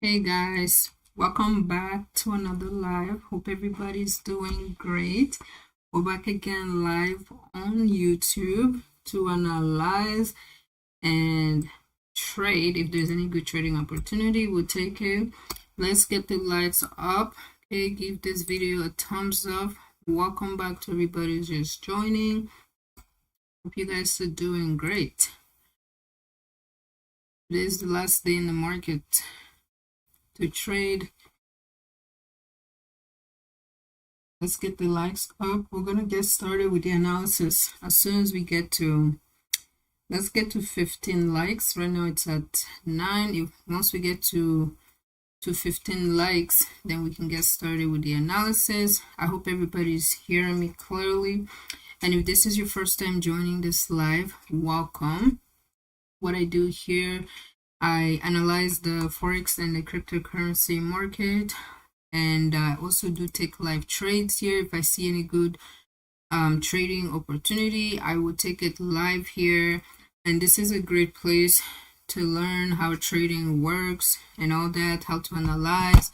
Hey guys, welcome back to another live. Hope everybody's doing great. We're back again live on YouTube to analyze and trade. If there's any good trading opportunity, we'll take it. Let's get the lights up. Okay, give this video a thumbs up. Welcome back to everybody who's just joining. Hope you guys are doing great. Today is the last day in the market to trade. Let's get the likes up. We're gonna get started with the analysis as soon as we get to, let's get to 15 likes. Right now it's at 9. Once we get to 15 likes, then we can get started with the analysis. I hope everybody's hearing me clearly. And if this is your first time joining this live, welcome. What I do here, I analyze the Forex and the cryptocurrency market, and I also do take live trades here. If I see any good trading opportunity, I will take it live here. And this is a great place to learn how trading works and all that, how to analyze.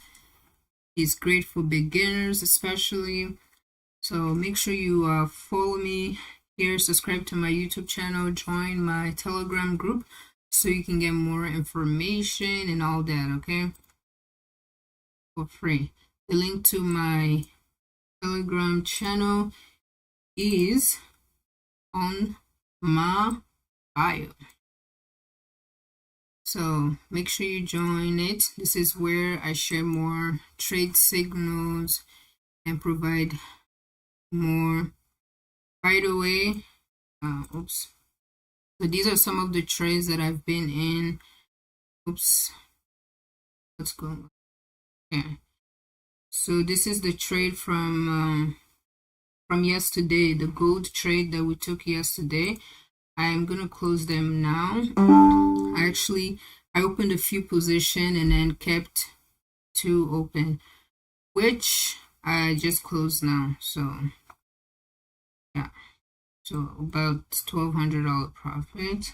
It's great for beginners especially. So make sure you follow me here, subscribe to my YouTube channel, join my Telegram group so you can get more information and all that, okay, for free. The link to my Telegram channel is on my bio, so make sure you join it. This is where I share more trade signals and provide more. By the way, so these are some of the trades that I've been in. Let's go. Okay, so this is the trade from yesterday, the gold trade that we took yesterday. I'm gonna close them now. I opened a few positions and then kept 2 open, which I just closed now. So yeah, so about $1,200 profit.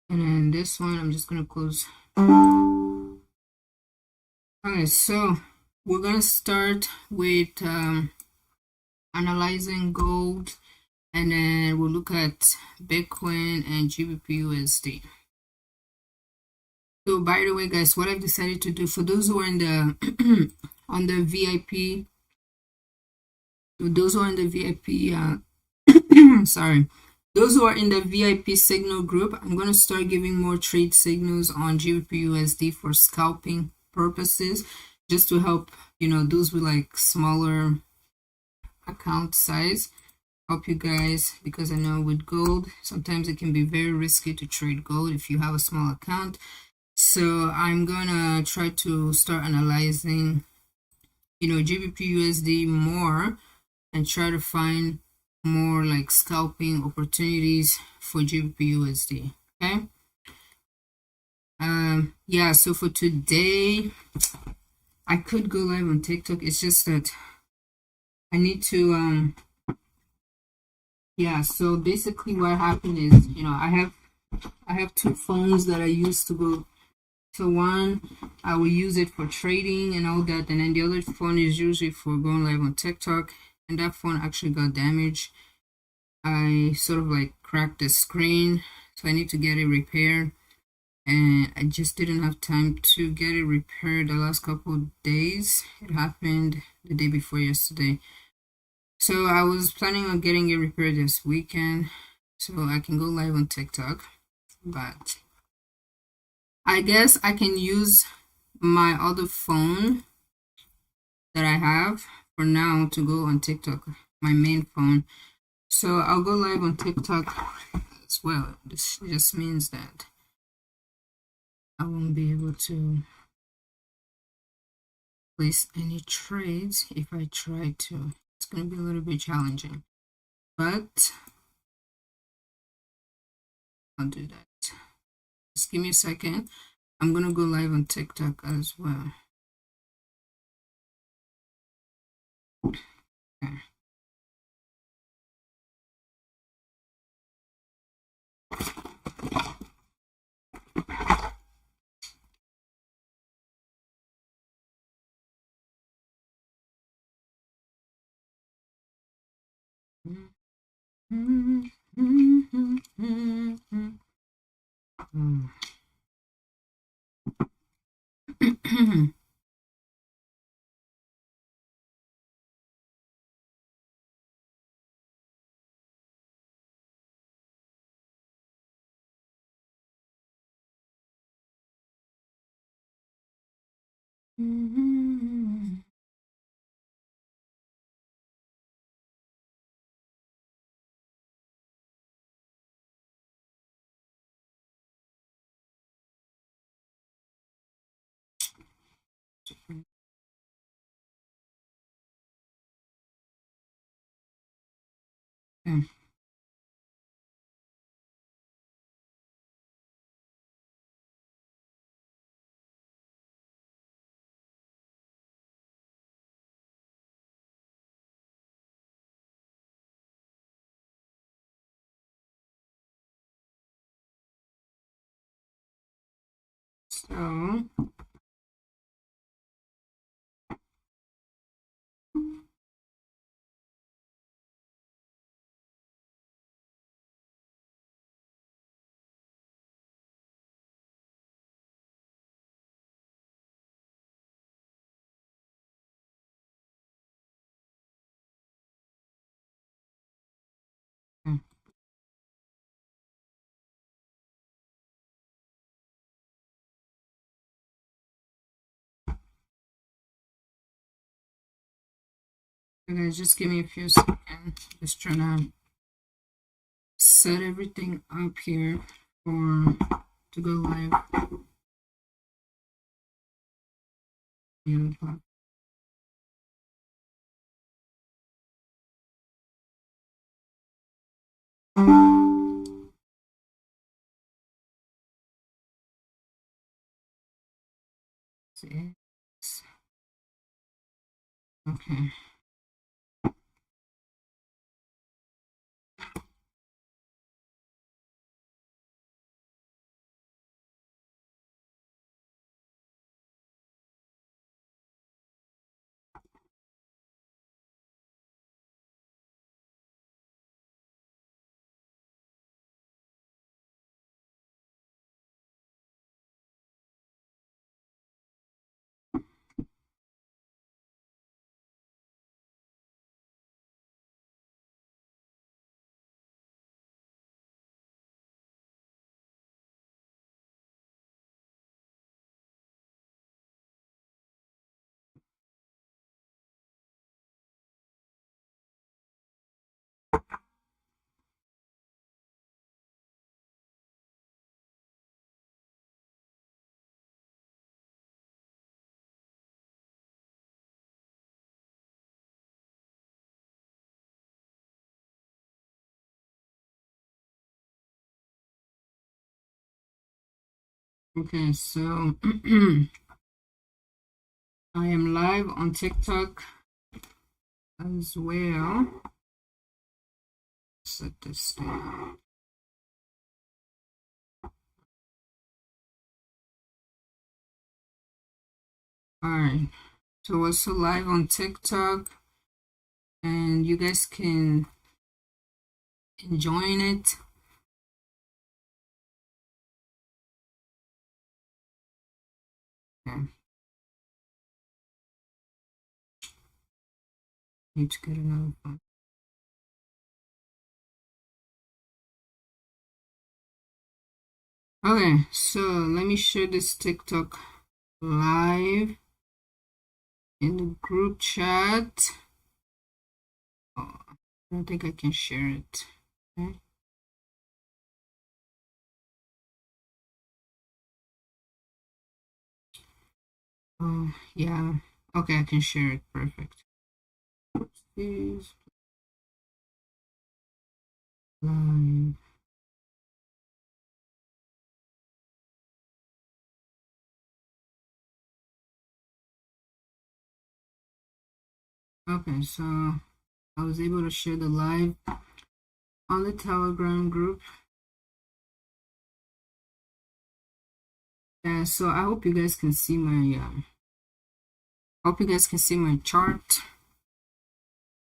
And then this one I'm just gonna close. Okay, so we're gonna start with analyzing gold, and then we'll look at Bitcoin and GBP/USD. So by the way, guys, what I've decided to do for those who are in the on the VIP, those who are in the VIP, sorry, those who are in the VIP signal group, I'm going to start giving more trade signals on GBP/USD for scalping purposes, just to help, you know, those with like smaller account size, help you guys, because I know with gold, sometimes it can be very risky to trade gold if you have a small account. So I'm gonna try to start analyzing, you know, GBP/USD more and try to find more like scalping opportunities for GBP/USD. Okay. Yeah, so for today I could go live on TikTok. It's just that I need to yeah, so basically what happened is, you know, I have 2 phones that I use to go. So one, I will use it for trading and all that, and then the other phone is usually for going live on TikTok, and that phone actually got damaged. I sort of like cracked the screen, so I need to get it repaired, and I just didn't have time to get it repaired the last couple of days. It happened the day before yesterday. So I was planning on getting it repaired this weekend so I can go live on TikTok, but I guess I can use my other phone that I have for now to go on TikTok, my main phone. So I'll go live on TikTok as well. This just means that I won't be able to place any trades if I try to. It's going to be a little bit challenging, but I'll do that. Just give me a second. I'm going to go live on TikTok as well. Okay. Okay. So okay, just give me a few seconds. Just trying to set everything up here for to go live. Okay. Okay, so I am live on TikTok as well. Set this down. Alright, so we're also live on TikTok, and you guys can join it. Okay. Need to get another phone. Okay, so let me share this TikTok live in the group chat. Oh, I don't think I can share it. Okay. Oh, yeah. Okay, I can share it. Perfect. Please. Live. Okay, so I was able to share the live on the Telegram group. Yeah, so I hope you guys can see my hope you guys can see my chart.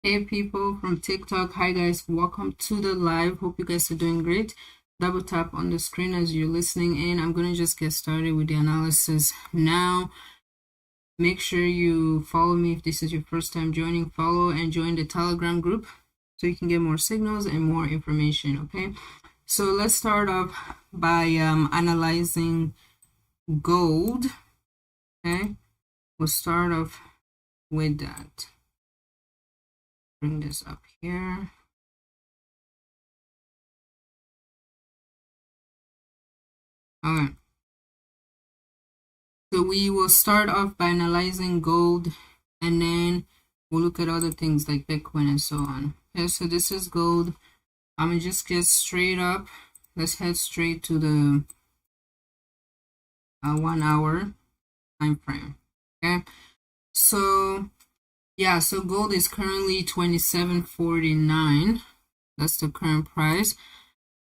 Hey people from TikTok, hi guys, welcome to the live. Hope you guys are doing great. Double tap on the screen as you're listening in. I'm gonna just get started with the analysis now. Make sure you follow me if this is your first time joining. Follow and join the Telegram group so you can get more signals and more information. Okay, so let's start off by analyzing gold. Okay, we'll start off with that. Bring this up here. All right. So we will start off by analyzing gold, and then we'll look at other things like Bitcoin and so on. Okay, so this is gold. I'm gonna just get straight up. Let's head straight to the 1 hour time frame. Okay, so yeah, so gold is currently 27.49. That's the current price.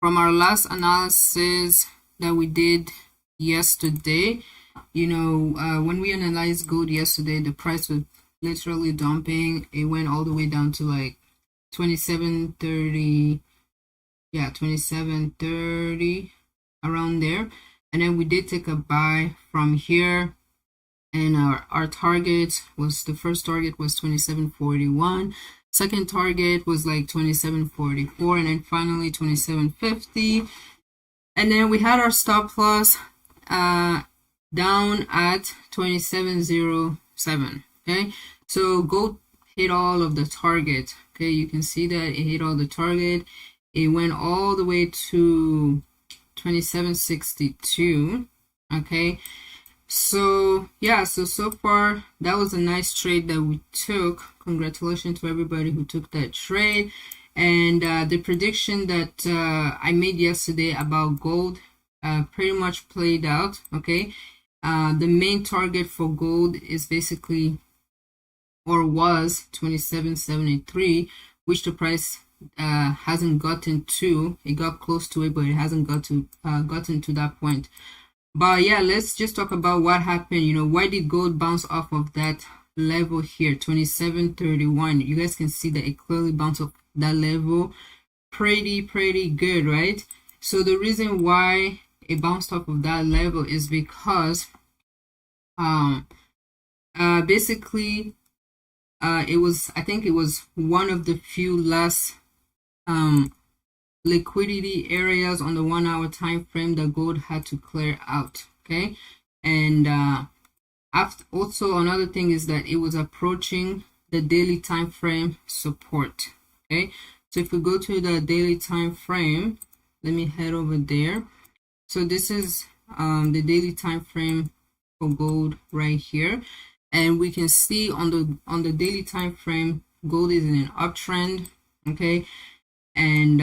From our last analysis that we did yesterday, you know, when we analyzed gold yesterday, the price was literally dumping. It went all the way down to like 27.30. Yeah, 27.30, around there. And then we did take a buy from here, and our target was, the first target was 27.41, second target was like 27.44, and then finally 27.50. And then we had our stop loss down at 27.07. Okay, so gold hit all of the target. Okay, you can see that it hit all the target. It went all the way to 27.62. Okay, so yeah, so far that was a nice trade that we took. Congratulations to everybody who took that trade. And the prediction that I made yesterday about gold pretty much played out. Okay, the main target for gold is basically, or was, 27.73, which the price hasn't gotten to. It got close to it, but it hasn't gotten to that point. But yeah, let's just talk about what happened. You know, why did gold bounce off of that level here, 27.31? You guys can see that it clearly bounced off that level pretty good, right? So the reason why it bounced off of that level is because basically it was, I think it was one of the few last liquidity areas on the 1 hour time frame that gold had to clear out. Okay, and also another thing is that it was approaching the daily time frame support. Okay, so if we go to the daily time frame, let me head over there. So this is the daily time frame for gold right here, and we can see on the daily time frame, gold is in an uptrend. Okay, and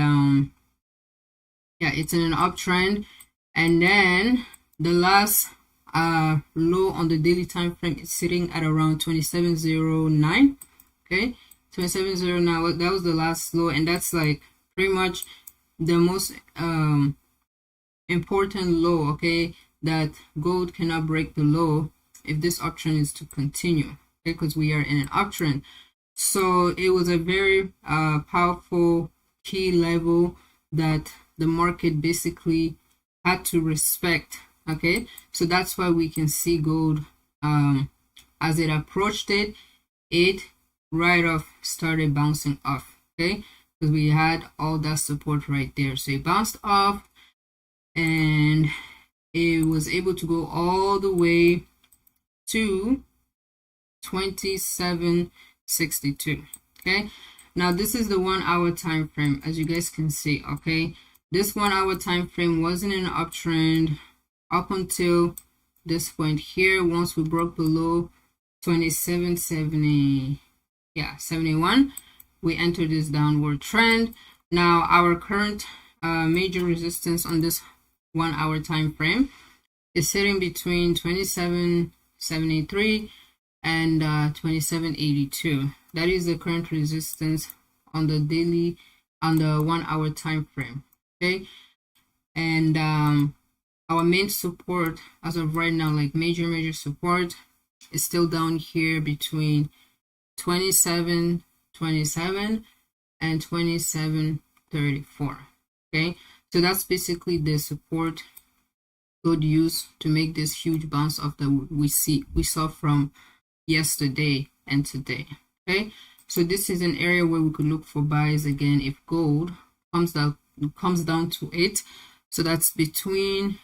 yeah, it's in an uptrend. And then the last low on the daily time frame is sitting at around 27.09. Okay, 27.09, that was the last low, and that's like pretty much the most important low. Okay, that gold cannot break the low if this uptrend is to continue. Okay, because we are in an uptrend. So it was a very powerful key level that the market basically had to respect. Okay, so that's why we can see gold as it approached it, it right off started bouncing off. Okay, because we had all that support right there. So it bounced off and it was able to go all the way to 27.62. Okay, now this is the 1 hour time frame, as you guys can see. Okay, this 1 hour time frame wasn't in an uptrend up until this point here. Once we broke below 27.70, yeah, 71, we entered this downward trend. Now our current major resistance on this 1 hour time frame is sitting between 27.73 and 27.82. That is the current resistance on the daily, on the 1 hour time frame. Okay, and our main support as of right now, like major support, is still down here between 27.20 27 and 27.34. Okay, so that's basically the support gold used to make this huge bounce off that we saw from yesterday and today. Okay, so this is an area where we could look for buys again if gold comes down to it. So that's between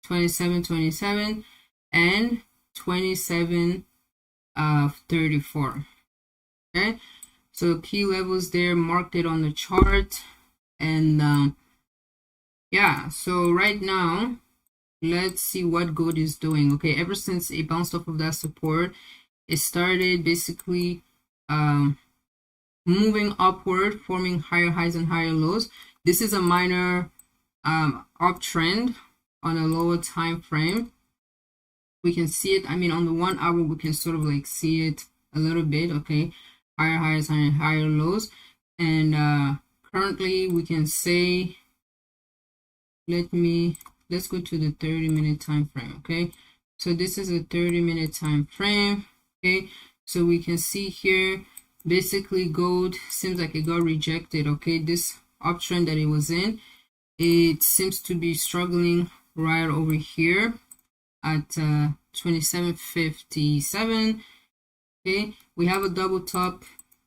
27.27 and 27.34. Okay, so key levels there, marked it on the chart. And yeah, so right now let's see what gold is doing. Okay, ever since it bounced off of that support, it started basically moving upward, forming higher highs and higher lows. This is a minor uptrend on a lower time frame. We can see it, I mean, on the 1 hour we can sort of like see it a little bit. Okay, higher highs and higher lows. And currently we can say, let's go to the 30-minute time frame. Okay, so this is a 30-minute time frame. Okay, so we can see here basically gold seems like it got rejected. Okay, this uptrend that it was in, it seems to be struggling right over here at 27.57. Okay, we have a double top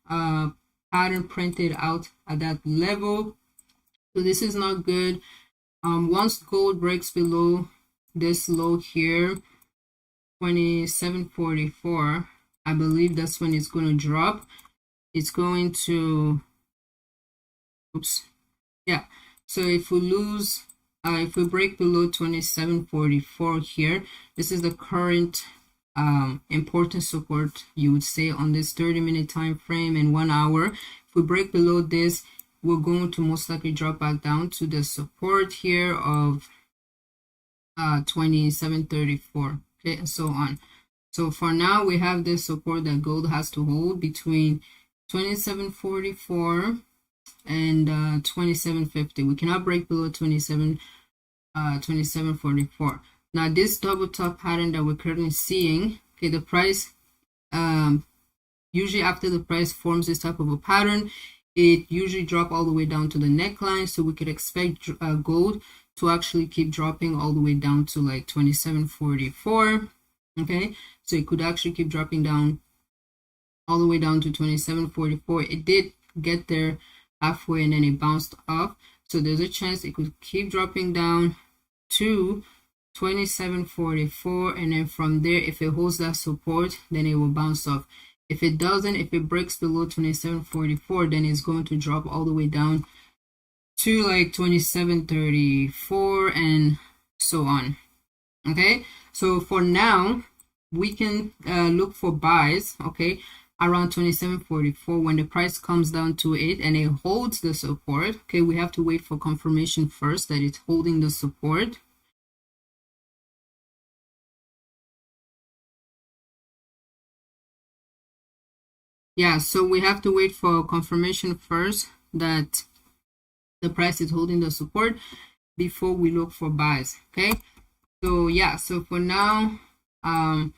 pattern printed out at that level, so this is not good. Once gold breaks below this low here, 27.44, I believe that's when it's going to drop. It's going to, oops, yeah, so if we lose, if we break below 27.44 here, this is the current important support, you would say, on this 30-minute time frame and 1 hour. If we break below this, we're going to most likely drop back down to the support here of 27.34. Okay, and so on. So for now, we have this support that gold has to hold between 27.44 and 27.50. We cannot break below 27.44. Now this double top pattern that we're currently seeing, okay, the price usually after the price forms this type of a pattern, it usually drop all the way down to the neckline. So we could expect gold to actually keep dropping all the way down to like 27.44. Okay, so it could actually keep dropping down all the way down to 27.44. It did get there halfway and then it bounced off, so there's a chance it could keep dropping down to 27.44, and then from there, if it holds that support, then it will bounce off. If it doesn't, if it breaks below 27.44, then it's going to drop all the way down to like 27.34 and so on. Okay, so for now we can look for buys, okay, around 27.44. when the price comes down to it and it holds the support. Okay, we have to wait for confirmation first that it's holding the support. Yeah, so we have to wait for confirmation first that the price is holding the support before we look for buys. Okay, so yeah, so for now, and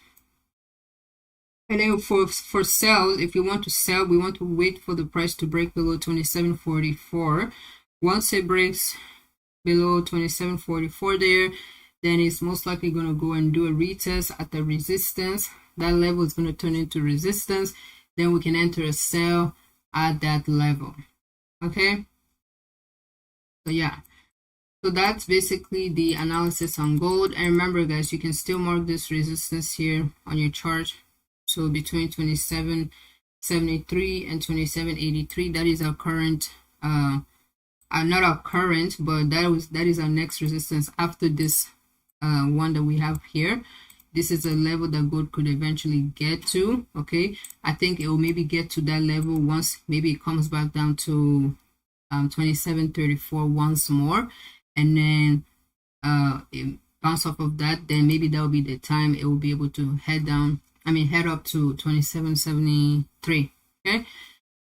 then for sales, if you want to sell, we want to wait for the price to break below 27.44. Once it breaks below 27.44 there, then it's most likely going to go and do a retest at the resistance. That level is going to turn into resistance. Then we can enter a sell at that level. Okay, so yeah, so that's basically the analysis on gold. And remember guys, you can still mark this resistance here on your chart. So between 27.73 and 27.83, that is our current not our current, but that is our next resistance after this one that we have here. This is a level that gold could eventually get to. Okay, I think it will maybe get to that level once maybe it comes back down to 27.34 once more, and then it bounce off of that. Then maybe that will be the time it will be able to head up to 27.73. Okay,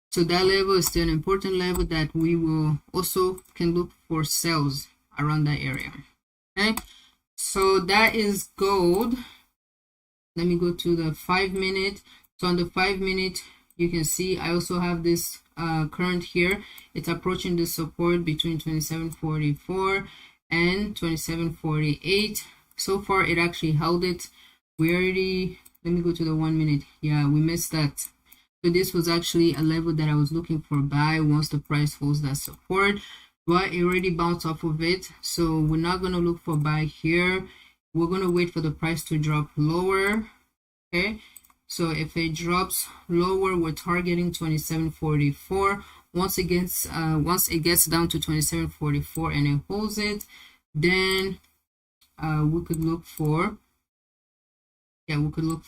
so that level is still an important level that we will also can look for sales around that area. Okay, so that is gold. Let me go to the 5 minute. So on the 5 minute, you can see I also have this current here. It's approaching the support between 27.44 and 27.48. So far it actually held it. We already, let me go to the 1 minute. Yeah, we missed that. So this was actually a level that I was looking for buy once the price holds that support, but it already bounced off of it. So we're not going to look for buy here. We're going to wait for the price to drop lower. Okay, so if it drops lower, we're targeting 27.44. Once it gets down to 27.44 and it holds it, then we could look for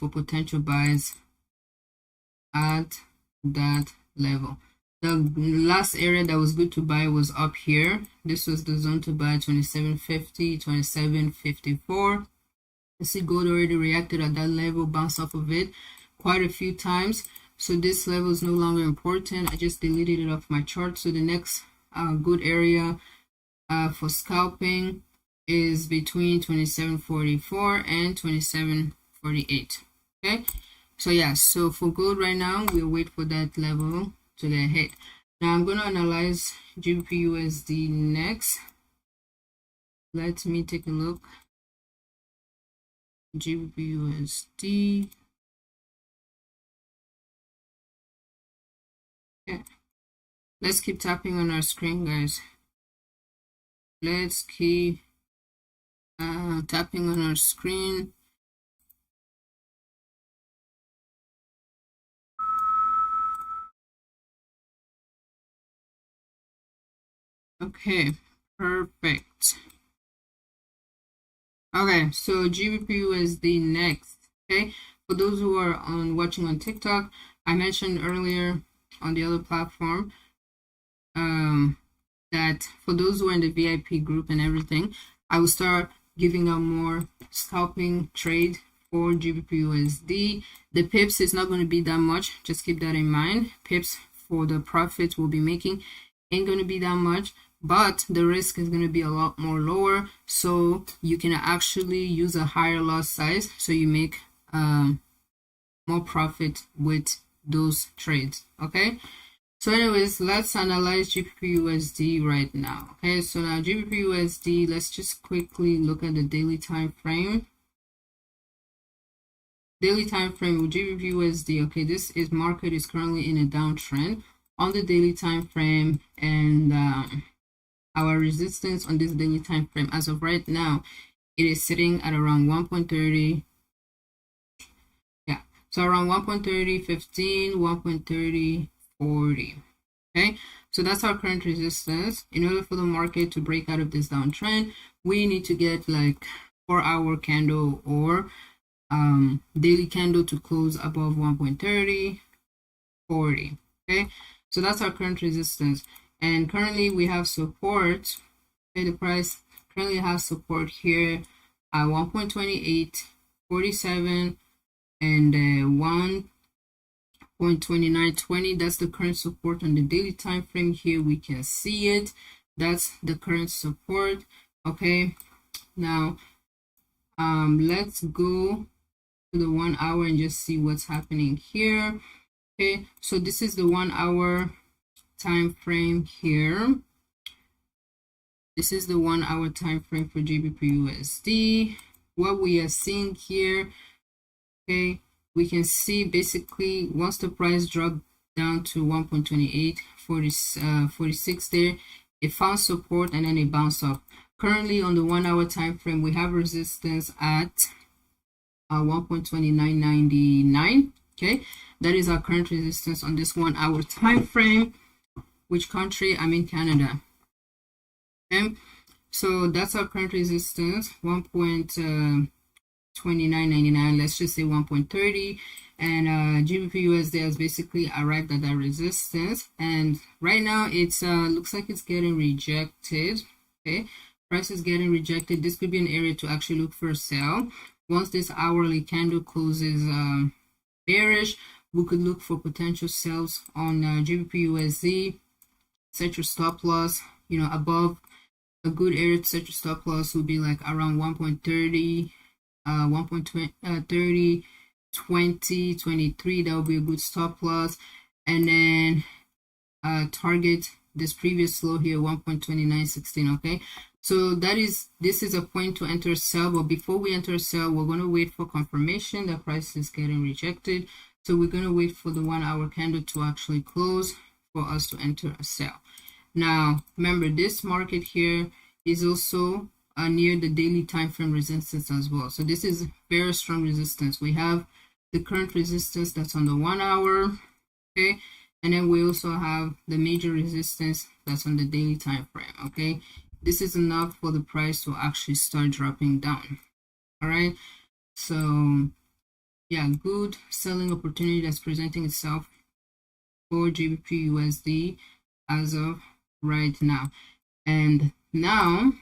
potential buys at that level. The last area that was good to buy was up here. This was the zone to buy, 27.50, 27.54. You see gold already reacted at that level, bounced off of it quite a few times. So this level is no longer important. I just deleted it off my chart. So the next good area for scalping is between 27.44 and 27.48. Okay, so yeah, so for gold right now, we'll wait for that level to get hit. Now I'm going to analyze GBP/USD next. Let me take a look. GBP/USD. Okay, let's keep tapping on our screen, guys. Let's keep tapping on our screen. Okay, perfect. Okay, so GBP/USD next. Okay, for those who are watching on TikTok, I mentioned earlier on the other platform that for those who are in the VIP group and everything, I will start giving out more scalping trade for GBP/USD. The pips is not going to be that much. Just keep that in mind. Pips for the profits we'll be making ain't going to be that much, but the risk is going to be a lot more lower, so you can actually use a higher lot size so you make more profit with those trades. Okay, so anyways, let's analyze GBP/USD right now. Okay, so now GBP/USD, let's just quickly look at the daily time frame. Daily time frame with GBP/USD. Okay, this is market is currently in a downtrend on the daily time frame, and our resistance on this daily time frame as of right now, it is sitting at around 1.30. Yeah, so around 1.3015, 1.3040. Okay, so that's our current resistance. In order for the market to break out of this downtrend, we need to get like 4-hour candle or daily candle to close above 1.3040. Okay, so that's our current resistance, and currently we have support. Okay, the price currently has support here at 1.2847 and 1.2920. That's the current support on the daily time frame. Here we can see it. That's the current support. Okay, now let's go to the 1 hour and just see what's happening here. Okay, so this is the 1 hour time frame here. This is the 1 hour time frame for GBP/USD. What we are seeing here, okay, we can see basically once the price dropped down to 1.2846 there, it found support and then it bounced up. Currently on the 1 hour time frame, we have resistance at 1.2999. Okay, that is our current resistance on this 1 hour time frame. Which country? I'm in Canada. Okay, so that's our current resistance, 1.2999. let's just say 1.30, and GBP/USD has basically arrived at that resistance, and right now it's looks like it's getting rejected. Okay, price is getting rejected. This could be an area to actually look for a sell. Once this hourly candle closes bearish, we could look for potential sells on GBP/USD. Set your stop loss, you know, above a good area to set your stop loss would be like around 1.30, 1.30, 1.2023, that will be a good stop loss. And then target this previous low here, 1.2916. Okay, so this is a point to enter sell, but before we enter sell, we're going to wait for confirmation that price is getting rejected. So we're going to wait for the 1 hour candle to actually close for us to enter a sell. Now remember, this market here is also near the daily time frame resistance as well. So this is very strong resistance. We have the current resistance that's on the 1 hour, okay, and then we also have the major resistance that's on the daily time frame. Okay, this is enough for the price to actually start dropping down. All right, so yeah, good selling opportunity that's presenting itself for GBP USD as of right now. And now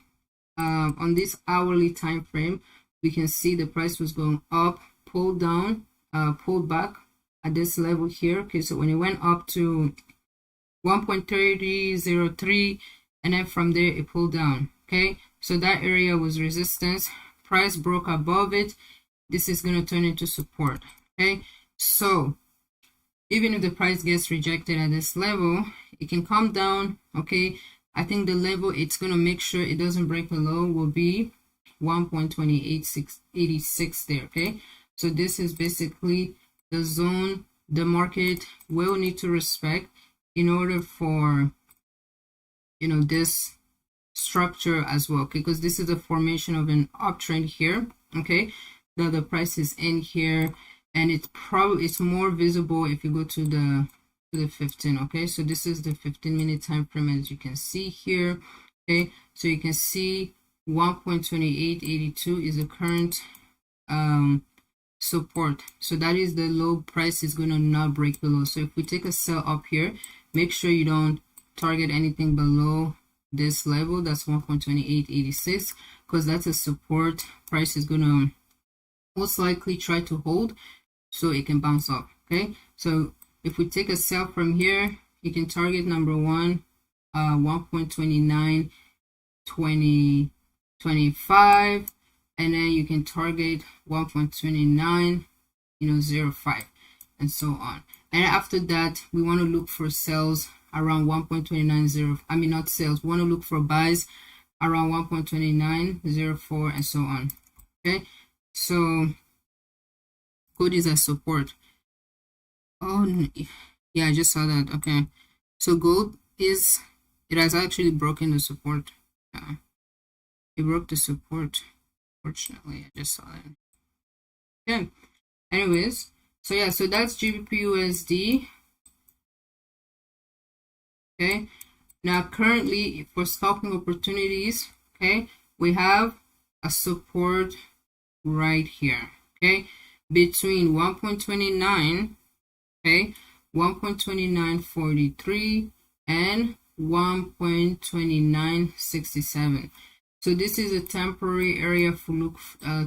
on this hourly time frame, we can see the price was going up, pulled down, pulled back at this level here. Okay, so when it went up to 1.3003, and then from there it pulled down. Okay, so that area was resistance. Price broke above it. This is going to turn into support. Okay, so even if the price gets rejected at this level, it can come down. Okay, I think the level it's going to make sure it doesn't break below will be 1.28686 there. Okay, so this is basically the zone the market will need to respect in order for, you know, this structure as well. Okay, because this is a formation of an uptrend here. Okay, now the price is in here, and it's more visible if you go to the 15. Okay, so this is the 15-minute time frame, as you can see here. Okay, so you can see 1.2882 is the current support. So that is the low price is going to not break below. So if we take a sell up here, make sure you don't target anything below this level. That's 1.2886, because that's a support. Price is going to most likely try to hold so it can bounce up. Okay, so if we take a sell from here, you can target number one, 1.2925, and then you can target 1.2905, and so on. And after that, we want to look for sales around 1.290. I mean, not sales. We want to look for buys around 1.2904, and so on. Okay, so gold is a support. Oh yeah, I just saw that. Okay, so gold it has actually broken the support. It broke the support. Fortunately, I just saw it. Okay, anyways, so yeah, so that's GBP USD. Okay, now currently for scalping opportunities, okay, we have a support right here. Okay, between 1.29, okay, 1.2943 and 1.2967. So this is a temporary area for to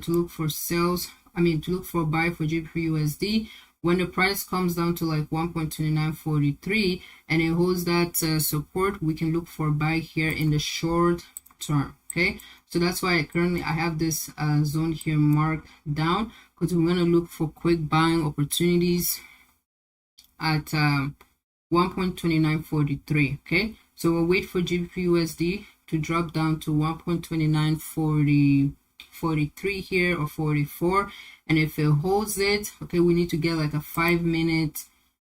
look for sales. I mean, to look for buy for GBP USD. When the price comes down to like 1.2943 and it holds that support, we can look for buy here in the short term. Okay, so that's why currently I have this zone here marked down, because we're going to look for quick buying opportunities at 1.2943. okay, so we'll wait for GBP USD to drop down to 1.2943 here, or 44, and if it holds it, okay, we need to get like a 5-minute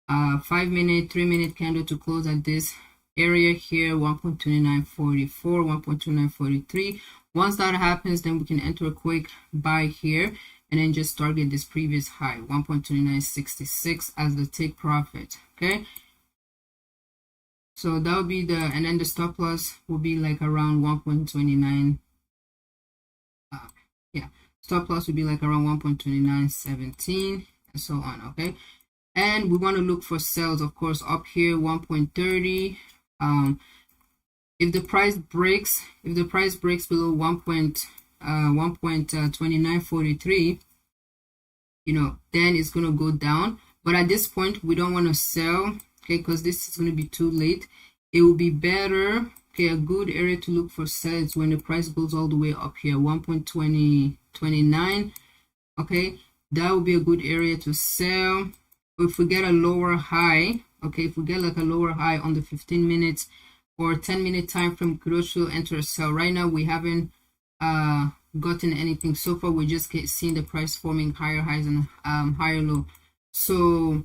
3-minute candle to close at this area here, 1.2944, 1.2943. Once that happens, then we can enter a quick buy here and then just target this previous high, 1.2966, as the take profit. Okay, so that will be and then the stop loss will be like around 1.29. Yeah, stop loss will be like around 1.2917, and so on. Okay, and we want to look for sales, of course, up here, 1.30. If the price breaks below 1.2943, you know, then it's going to go down. But at this point, we don't want to sell, okay, because this is going to be too late. It will be better, okay, a good area to look for sales when the price goes all the way up here, 1.2029, okay. that would be a good area to sell. If we get a lower high, okay, if we get like a lower high on the 15 minutes or 10-minute time frame, we could also enter a sell. Right now we haven't gotten anything so far. We just seeing the price forming higher highs and higher low. So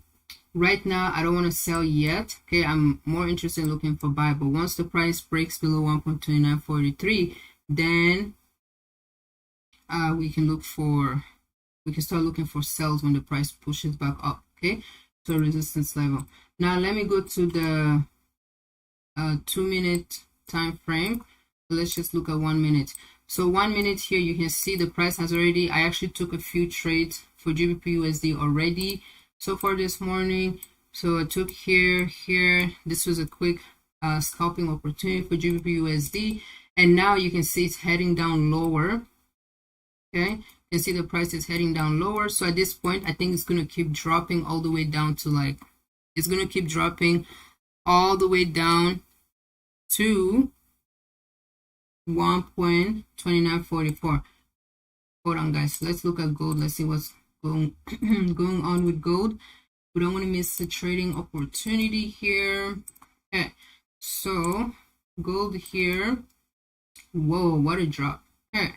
right now I don't want to sell yet. Okay, I'm more interested in looking for buy, but once the price breaks below 1.2943, then we can start looking for sells when the price pushes back up, okay, to a resistance level. Now let me go to the 2-minute time frame. Let's just look at 1 minute. So 1 minute here, you can see the price has already, I actually took a few trades for GBP USD already so far this morning. So I took here, this was a quick scalping opportunity for GBP USD, and now you can see it's heading down lower. Okay, you can see the price is heading down lower. So at this point, I think it's going to keep dropping all the way down to like, it's going to keep dropping all the way down to 1.2944. Hold on, guys. Let's look at gold. Let's see what's going on with gold. We don't want to miss the trading opportunity here. Okay, so gold here. Whoa, what a drop. Okay,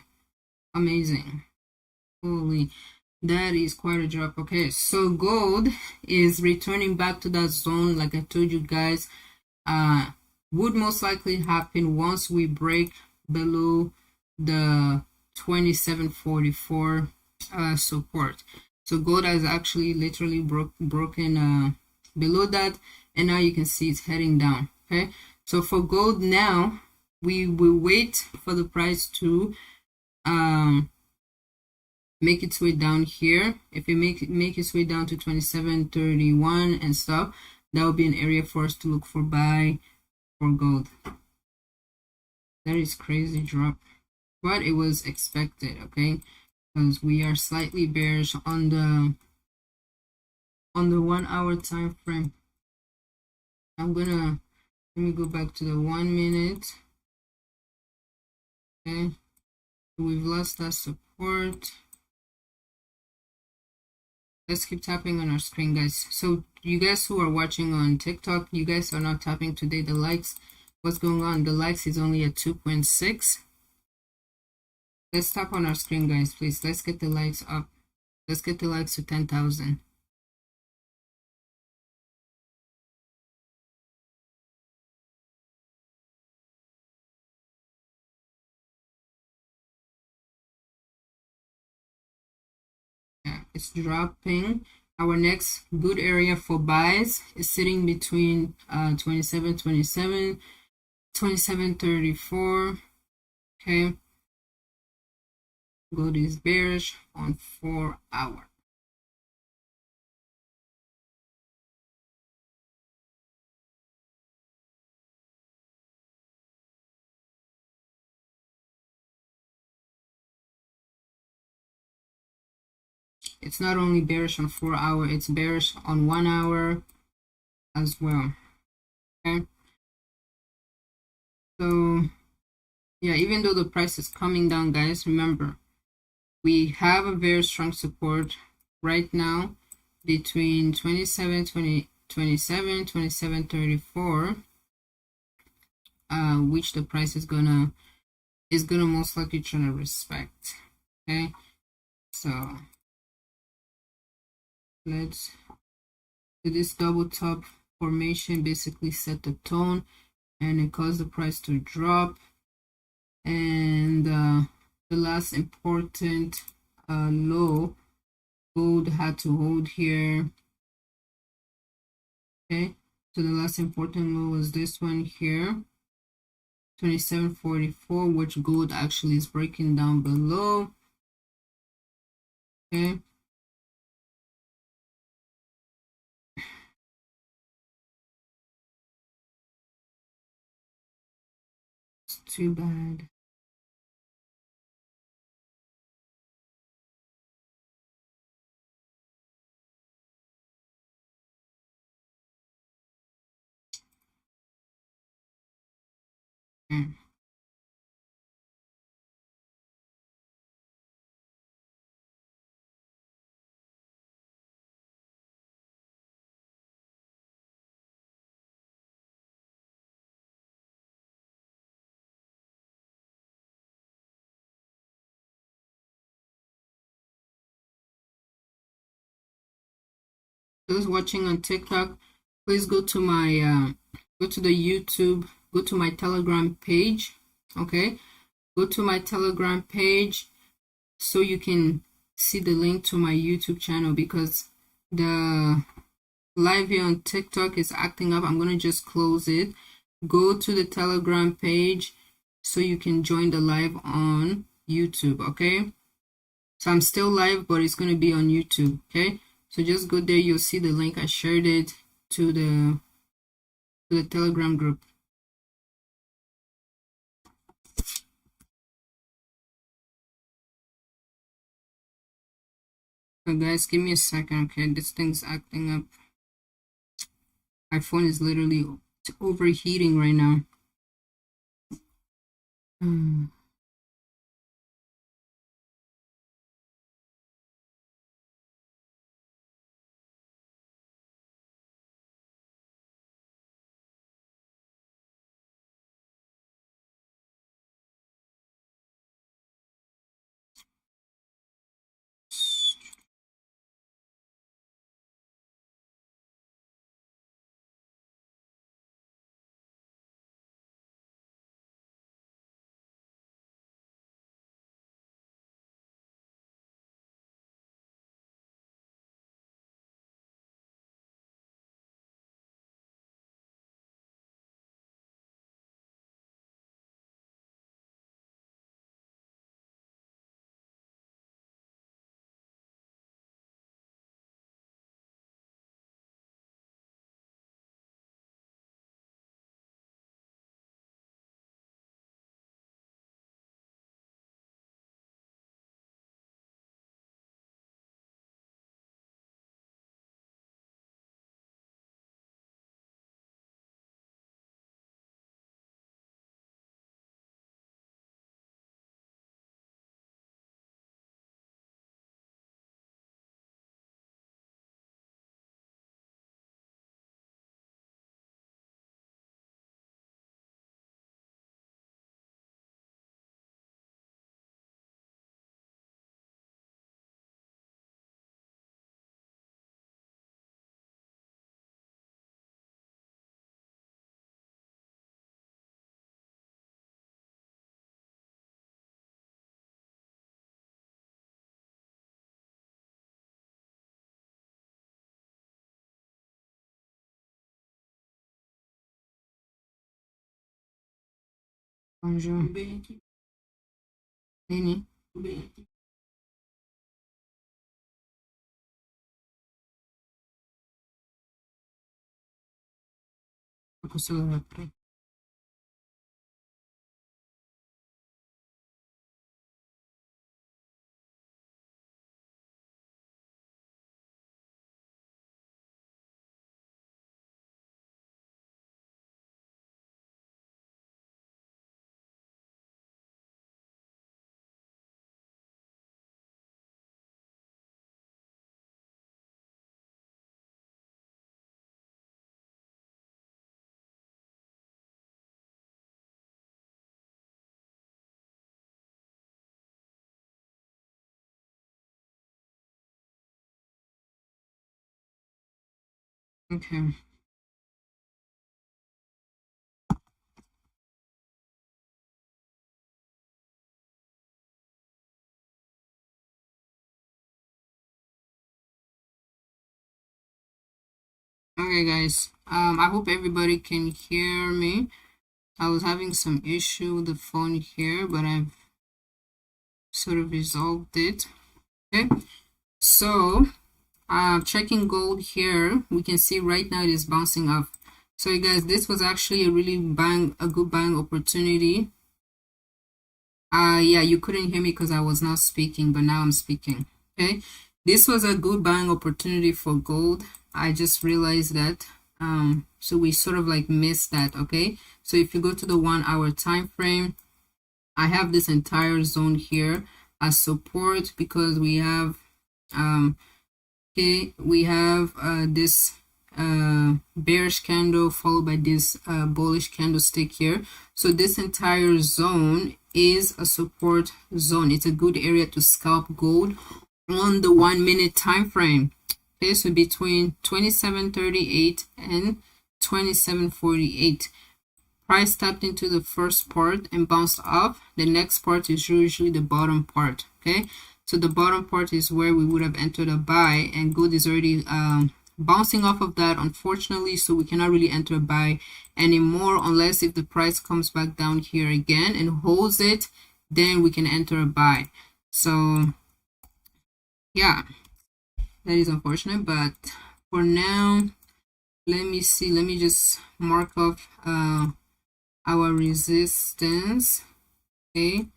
amazing. Holy, that is quite a drop. Okay, so gold is returning back to that zone, like I told you guys, would most likely happen once we break below the 2744 support. So gold has actually literally broken below that, and now you can see it's heading down. Okay, so for gold now, we will wait for the price to make its way down here. If it make its way down to 2731 and stuff, that will be an area for us to look for buy for gold. That is crazy drop, but it was expected, okay, because we are slightly bearish on the 1 hour time frame. Let me go back to the 1 minute. Okay, we've lost that support. Let's keep tapping on our screen, guys. So you guys who are watching on TikTok, you guys are not tapping today. The likes, what's going on? The likes is only at 2.6. Let's tap on our screen, guys, please. Let's get the likes up. Let's get the likes to 10,000. Yeah, it's dropping. Our next good area for buys is sitting between 27.27, 27.34. Okay, gold is bearish on 4 hour. It's not only bearish on 4 hour, it's bearish on 1 hour as well. Okay, so yeah, even though the price is coming down, guys, remember we have a very strong support right now between 27.34, which the price is gonna most likely try to respect. Okay, so let's do this double top formation, basically set the tone, and it caused the price to drop. And the last important low, gold had to hold here. Okay, so the last important low was this one here, 27.44, which gold actually is breaking down below. Okay, it's too bad. Okay. those watching on TikTok, please go to my go to the YouTube, go to my Telegram page. Okay, go to my Telegram page so you can see the link to my YouTube channel, because the live here on TikTok is acting up. I'm gonna just close it. Go to the Telegram page so you can join the live on YouTube. Okay, so I'm still live, but it's gonna be on YouTube. Okay, so just go there, you'll see the link. I shared it to the Telegram group. So guys, give me a second. Okay, this thing's acting up. My phone is literally overheating right now. Bonjour. Nini. Okay. Okay guys, I hope everybody can hear me. I was having some issue with the phone here, but I've sort of resolved it. Okay, so checking gold here, we can see right now it is bouncing up. So you guys, this was actually a really good buying opportunity. Yeah, you couldn't hear me because I was not speaking, but now I'm speaking. Okay, this was a good buying opportunity for gold. I just realized that. So we sort of like missed that. Okay, so if you go to the 1 hour time frame, I have this entire zone here as support, because we have okay, we have this bearish candle followed by this bullish candlestick here. So this entire zone is a support zone. It's a good area to scalp gold on the 1 minute time frame. Okay, so between 27.38 and 27.48. Price tapped into the first part and bounced up. The next part is usually the bottom part. Okay, so the bottom part is where we would have entered a buy, and gold is already bouncing off of that, unfortunately, so we cannot really enter a buy anymore unless if the price comes back down here again and holds it, then we can enter a buy. So yeah, that is unfortunate, but for now, let me see, let me just mark off our resistance. Okay,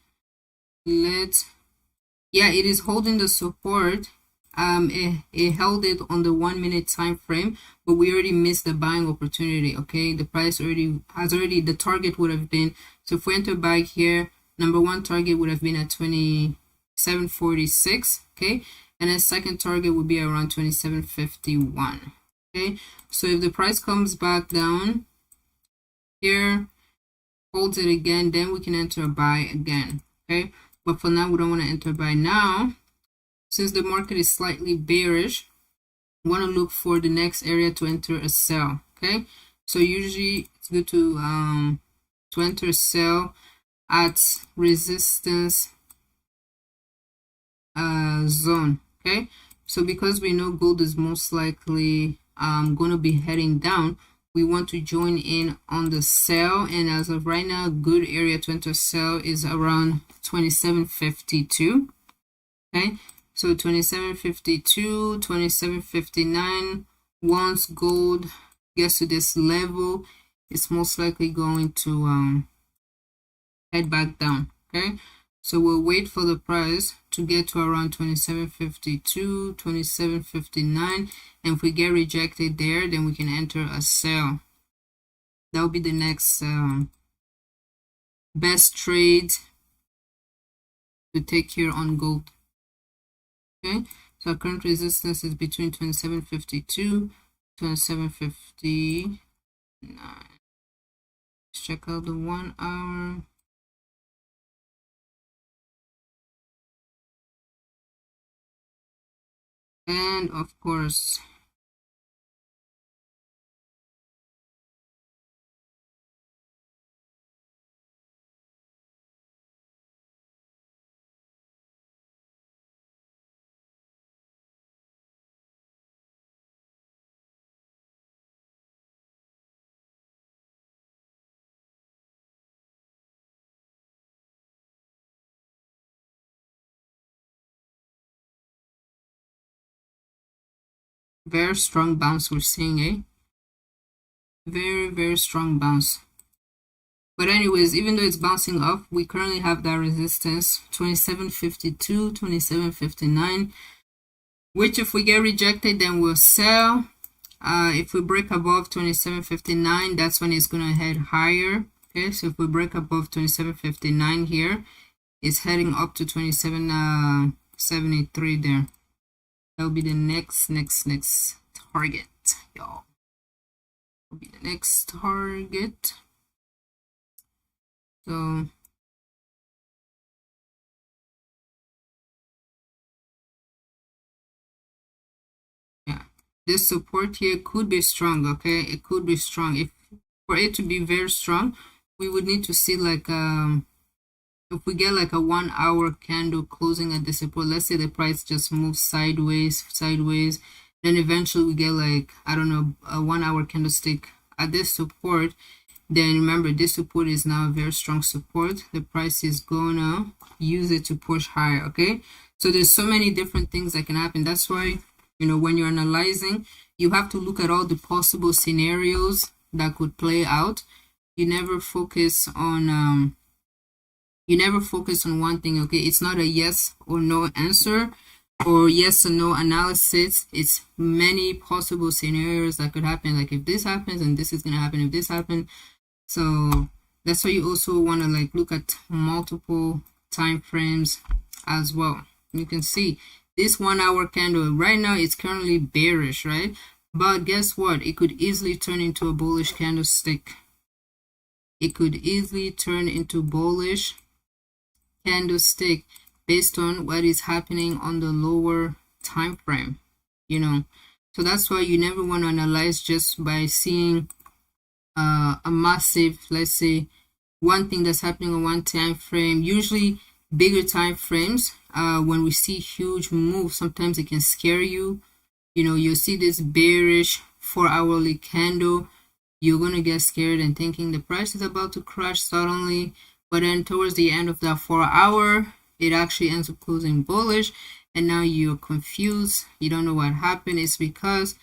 yeah, it is holding the support. It held it on the 1 minute time frame, but we already missed the buying opportunity. Okay, the price the target would have been, so if we enter buy here, number one target would have been at 27.46. okay, and then second target would be around 27.51. okay, so if the price comes back down here, holds it again, then we can enter a buy again. Okay, but for now we don't want to enter buy now. Since the market is slightly bearish, we want to look for the next area to enter a sell. Okay, so usually it's good to enter a sell at resistance zone. Okay, so because we know gold is most likely going to be heading down, we want to join in on the sell, and as of right now, good area to enter sell is around 27.52. okay, so 27.52, 27.59. Once gold gets to this level, it's most likely going to head back down. Okay, so we'll wait for the price to get to around 27.52, 27.59, and if we get rejected there, then we can enter a sell. That will be the next best trade to take here on gold. Okay, so our current resistance is between 27.52, 27.59. Let's check out the 1 hour. And of course, very strong bounce we're seeing, eh? Very strong bounce. But anyways, even though it's bouncing up, we currently have that resistance 27.52, 27.59, which if we get rejected, then we'll sell. If we break above 27.59, that's when it's gonna head higher. Okay, so if we break above 27.59 here, it's heading up to 27.73 there. That will be the next target, y'all. Will be the next target. So yeah, this support here could be strong. Okay, it could be strong. If for it to be very strong, we would need to see like if we get like a 1 hour candle closing at the support, let's say the price just moves sideways, then eventually we get like, I don't know, a 1 hour candlestick at this support, then remember this support is now a very strong support. The price is gonna use it to push higher. Okay, so there's so many different things that can happen. That's why, you know, when you're analyzing, you have to look at all the possible scenarios that could play out. You never focus on one thing. Okay, it's not a yes or no answer or yes or no analysis. It's many possible scenarios that could happen, like if this happens and this is gonna happen, if this happens. So that's why you also want to like look at multiple time frames as well. You can see this 1 hour candle right now, it's currently bearish, right? But guess what, it could easily turn into a bullish candlestick. It could easily turn into bullish candlestick based on what is happening on the lower time frame. You know, So that's why you never want to analyze just by seeing a massive, let's say, one thing that's happening on one time frame. Usually bigger time frames, when we see huge moves, sometimes it can scare you. You know, you see this bearish 4-hourly candle, you're gonna get scared and thinking the price is about to crash suddenly, but then towards the end of that 4 hour, it actually ends up closing bullish, and now you're confused, you don't know what happened. It's because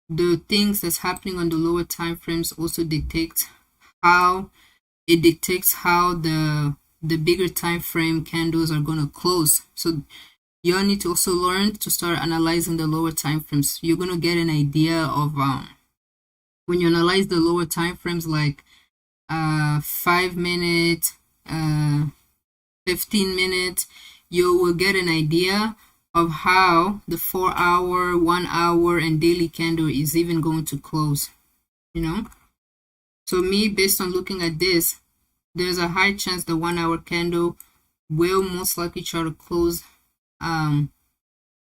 the things that's happening on the lower time frames also dictates how the bigger time frame candles are going to close. So you all need to also learn to start analyzing the lower time frames. You're going to get an idea of when you analyze the lower time frames, like 5 minutes, 15 minutes, you will get an idea of how the 4-hour, 1 hour, and daily candle is even going to close, you know. So me, based on looking at this, there's a high chance the 1 hour candle will most likely try to close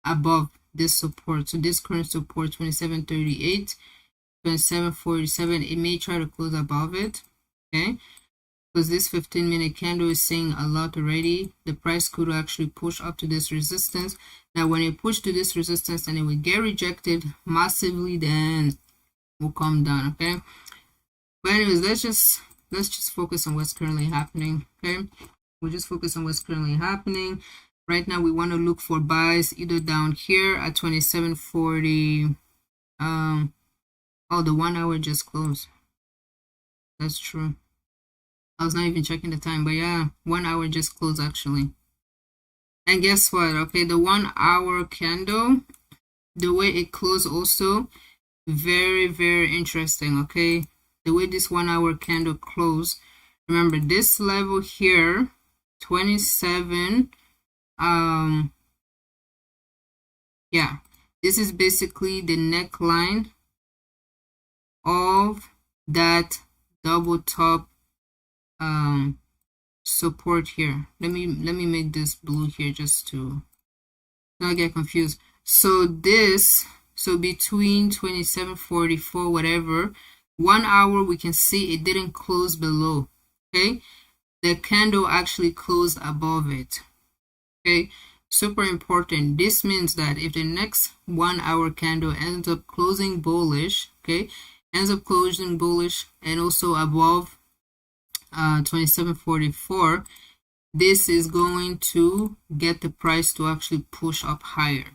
above this support. So this current support, 27.38, 27.47, it may try to close above it, okay? Because this 15-minute candle is saying a lot already. The price could actually push up to this resistance. Now when it pushed to this resistance and it will get rejected massively, then will come down, okay? But anyways, let's just focus on what's currently happening, okay? We'll just focus on what's currently happening. Right now we want to look for buys either down here at 27.40. Oh, the 1 hour just closed. That's true. I was not even checking the time, but yeah, 1 hour just closed actually. And guess what? Okay, the 1 hour candle, the way it closed also, very, very interesting, okay? The way this 1 hour candle closed, remember this level here, 27, yeah, this is basically the neckline of that double top support here. Let me make this blue here just to not get confused. So between 27.44 whatever, 1 hour, we can see it didn't close below, okay? The candle actually closed above it, okay? Super important. This means that if the next 1 hour candle ends up closing bullish, okay, ends up closing bullish and also above 27.44, this is going to get the price to actually push up higher,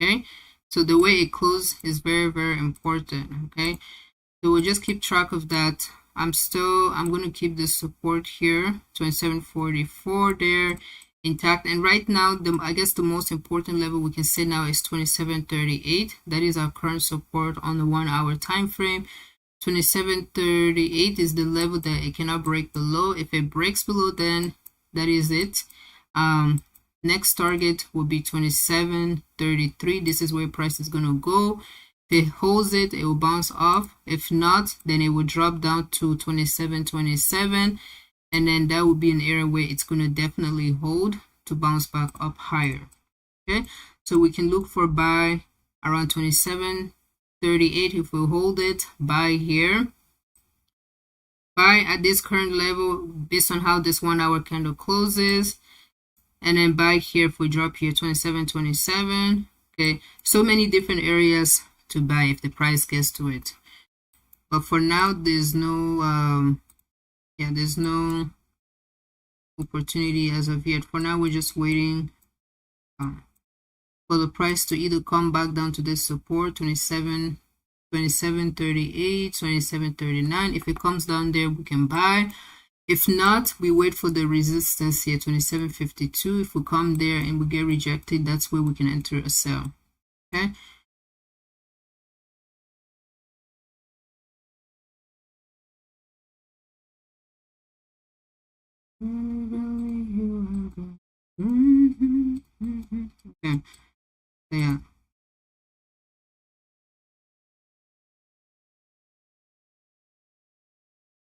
okay? So the way it closed is very, very important, okay? So we'll just keep track of that. I'm going to keep this support here, 27.44 there, intact. And right now, I guess the most important level we can say now is 27.38. That is our current support on the 1 hour time frame. 27.38 is the level that it cannot break below. If it breaks below, then that is it. Next target will be 27.33. This is where price is going to go. If it holds it, it will bounce off. If not, then it will drop down to 27.27, and then that will be an area where it's going to definitely hold to bounce back up higher, okay? So we can look for buy around 27.38. If we hold it, buy here, buy at this current level based on how this 1 hour candle closes, and then buy here if we drop here 27.27, okay? So many different areas to buy if the price gets to it, but for now there's no there's no opportunity as of yet. For now we're just waiting for the price to either come back down to this support 27.38, 27.39. If it comes down there, we can buy. If not, we wait for the resistance here, 27.52. If we come there and we get rejected, that's where we can enter a sell, okay? Okay, so yeah,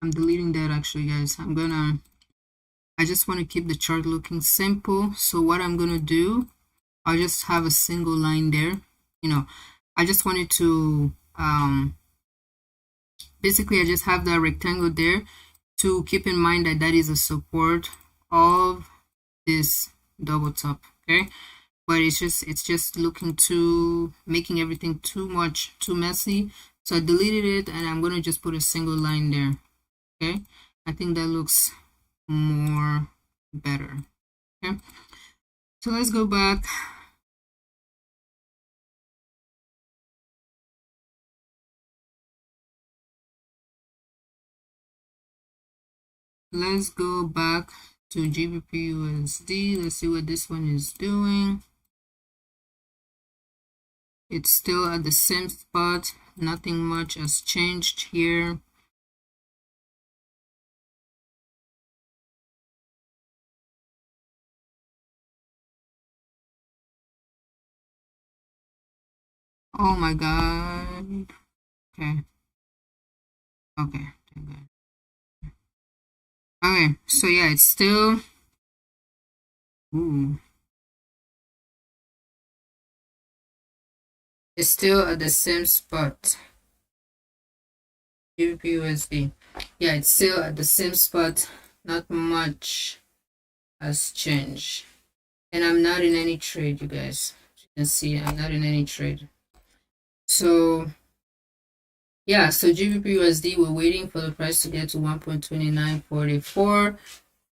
I'm deleting that actually, guys. I just want to keep the chart looking simple. So what I'm gonna do, I'll just have a single line there, you know. I just wanted to basically I just have that rectangle there to keep in mind that that is a support of this double top. Okay, but it's just looking too, making everything too messy, so I deleted it, and I'm gonna just put a single line there. Okay, I think that looks more better. Okay, so let's go back. Let's go back to GBP USD. Let's see what this one is doing. It's still at the same spot. Nothing much has changed here. Oh my god. Okay. Okay. Okay. So yeah, it's still. Ooh. It's still at the same spot. GBP USD. Yeah, it's still at the same spot. Not much has changed. And I'm not in any trade, you guys. As you can see, I'm not in any trade. So yeah, so GBP USD, we're waiting for the price to get to 1.2944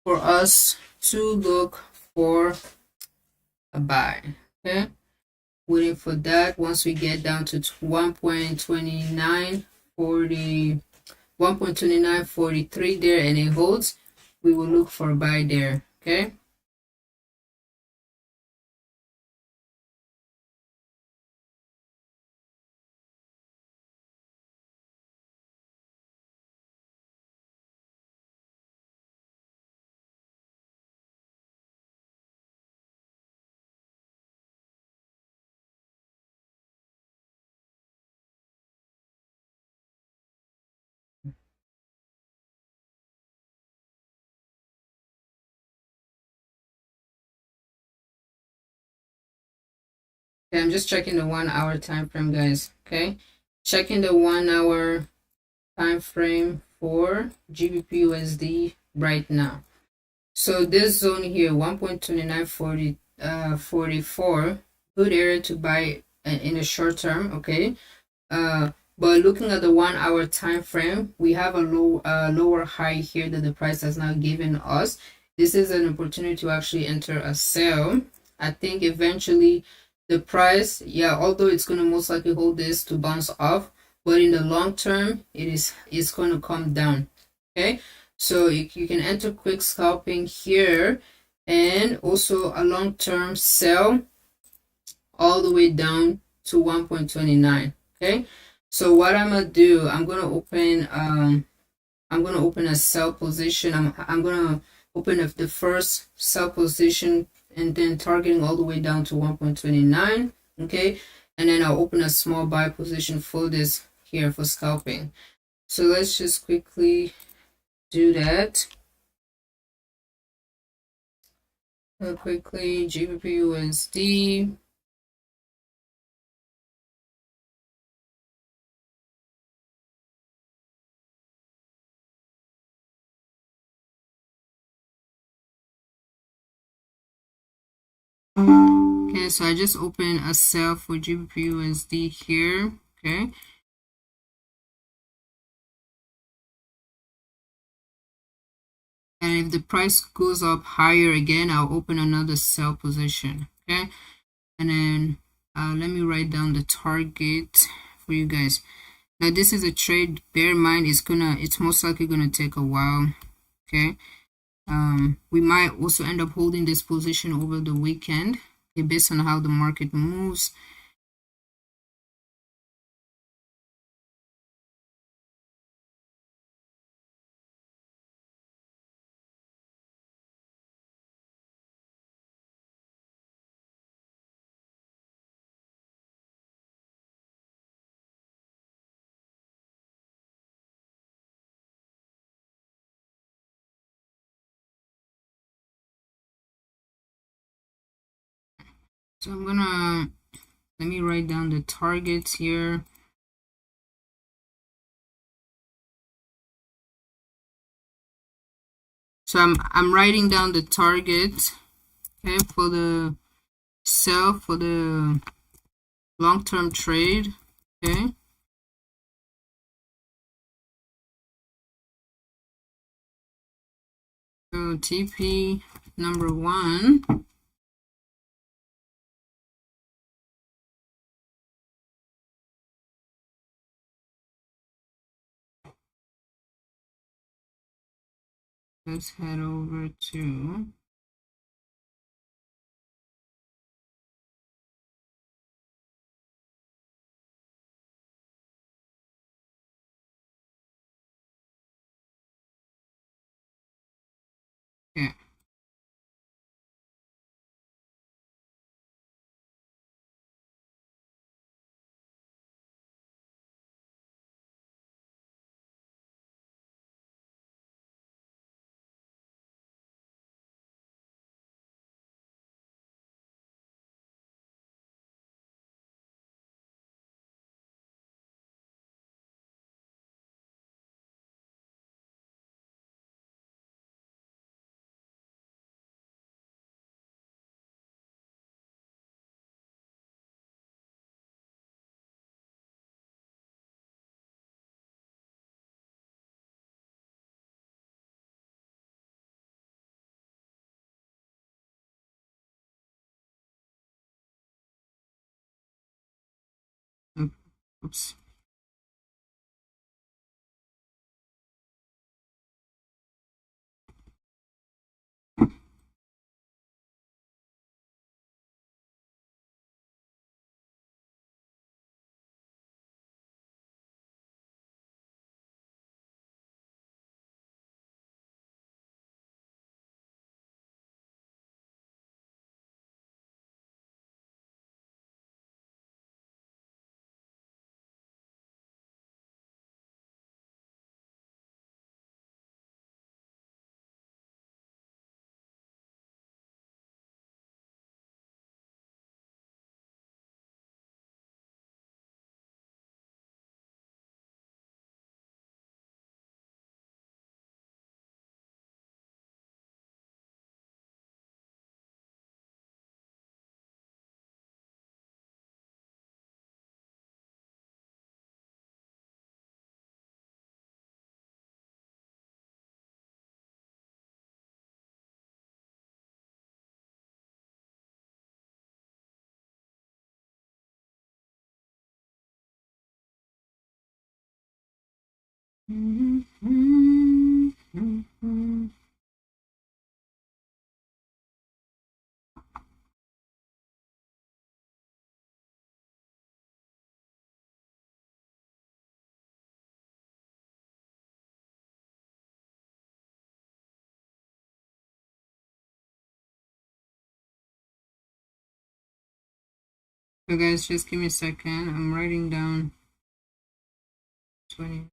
for us to look for a buy. Okay, waiting for that. Once we get down to 1.2943 there and it holds, we will look for a buy there. Okay. Okay, I'm just checking the 1 hour time frame, guys. Okay, checking the 1 hour time frame for GBP USD right now. So this zone here, 1.2944, good area to buy in the short term. Okay, but looking at the 1 hour time frame, we have a lower high here that the price has now given us. This is an opportunity to actually enter a sell. I think eventually the price, yeah, although it's going to most likely hold this to bounce off, but in the long term, it's going to come down. Okay, so you can enter quick scalping here, and also a long-term sell all the way down to 1.29. Okay, so what I'm gonna do, I'm gonna open a sell position. I'm gonna open up the first sell position and then targeting all the way down to 1.29. Okay, and then I'll open a small buy position for this here for scalping. So let's just quickly do that. Quickly, GBP USD. Okay, so I just opened a sell for GBP USD here. Okay, and if the price goes up higher again, I'll open another sell position. Okay, and then let me write down the target for you guys. Now this is a trade, bear in mind it's most likely gonna take a while. Okay, we might also end up holding this position over the weekend, okay, based on how the market moves. So I'm gonna Let me write down the targets here. So I'm writing down the target, okay, for the sell for the long-term trade, okay. So TP number 1. Let's head over to yeah. Oops. So guys, just give me a second. I'm writing down 20.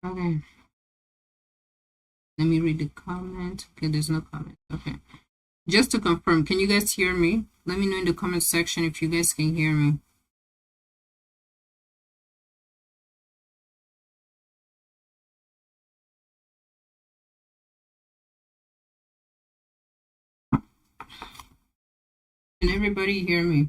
Okay, let me read the comment. Okay, there's no comment. Okay, just to confirm, can you guys hear me? Let me know in the comment section if you guys can hear me. Can everybody hear me?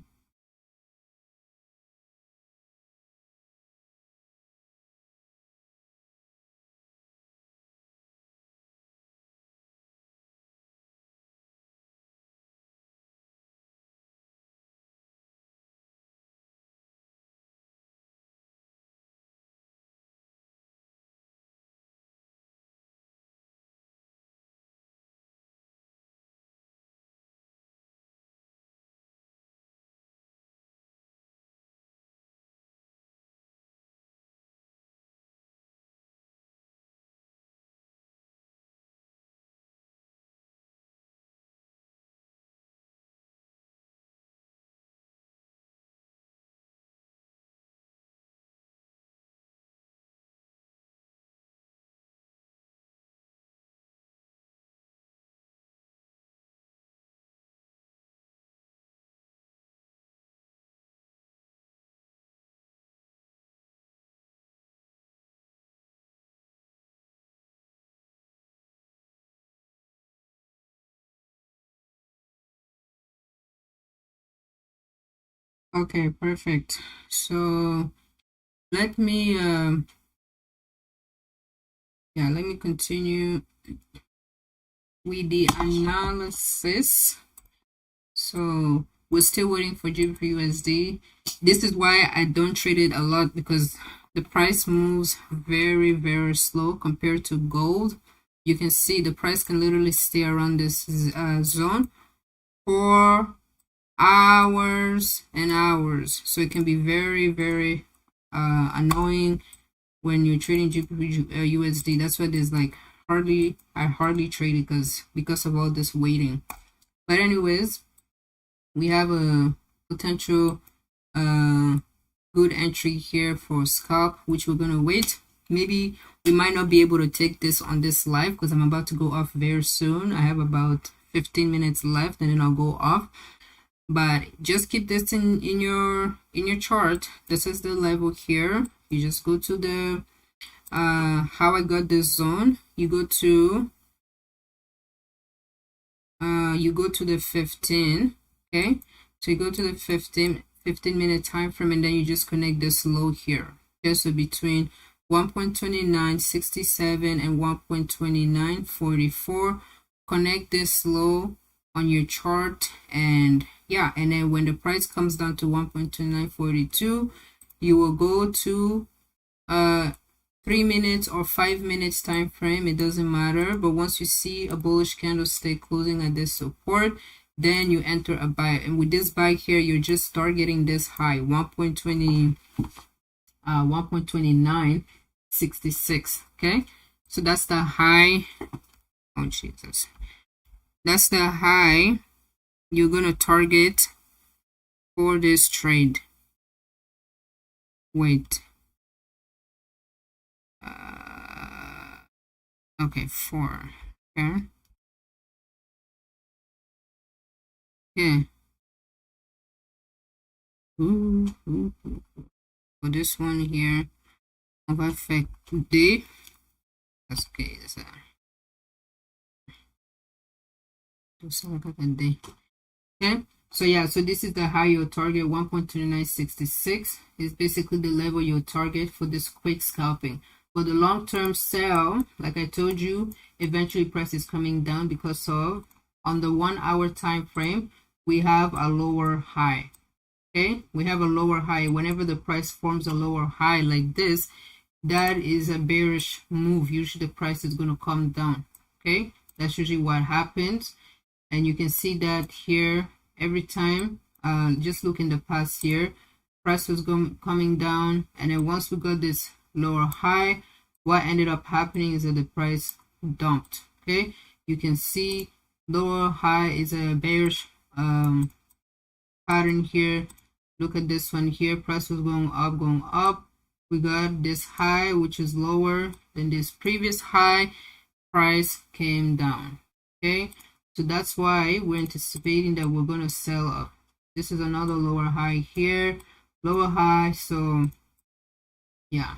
Okay, perfect. So let me let me continue with the analysis. So we're still waiting for GBP/USD. This is why I don't trade it a lot, because the price moves very, very slow compared to gold. You can see the price can literally stay around this zone for hours and hours. So it can be very, very annoying when you're trading GBP/USD. That's why there's like I hardly trade it because of all this waiting. But anyways, we have a potential good entry here for scalp, which we're gonna wait. Maybe we might not be able to take this on this live because I'm about to go off very soon. I have about 15 minutes left and then I'll go off. But just keep this in your chart. This is the level here. You just go to the how I got this zone. You go to the 15. Okay, so you go to the 15 minute time frame, and then you just connect this low here. Okay, so between 1.2967 and 1.2944, connect this low on your chart, and yeah, and then when the price comes down to 1.2942, you will go to 3 minutes or 5 minutes time frame. It doesn't matter, but once you see a bullish candlestick closing at this support, then you enter a buy. And with this buy here, you just targeting this high 1.2966. okay, so that's the high. Oh Jesus, that's the high you're gonna target for this trade. Wait, okay, 4. Okay, yeah. For this one here, on va faire D. That's okay. Okay, so yeah, so this is the high you'll target. 1.2966 is basically the level you'll target for this quick scalping. For the long-term sell, like I told you, eventually price is coming down because of, on the 1 hour time frame, we have a lower high. Okay, we have a lower high. Whenever the price forms a lower high like this, that is a bearish move. Usually the price is going to come down. Okay, that's usually what happens. And you can see that here every time. Just look in the past year, price was coming down, and then once we got this lower high, what ended up happening is that the price dumped. Okay, you can see lower high is a bearish pattern here. Look at this one here, price was going up. We got this high, which is lower than this previous high, price came down. Okay, so that's why we're anticipating that we're going to sell up. This is another lower high here, lower high. So yeah,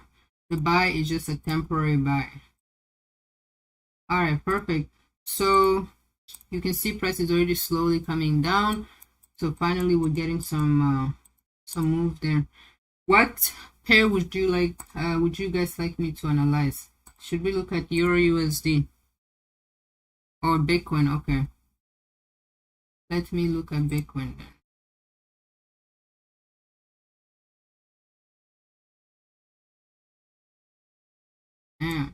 the buy is just a temporary buy. All right, perfect. So you can see price is already slowly coming down. So finally we're getting some move there. What pair would you like, would you guys like me to analyze? Should we look at Euro USD or Bitcoin? Okay, let me look at Bitcoin then. Yeah.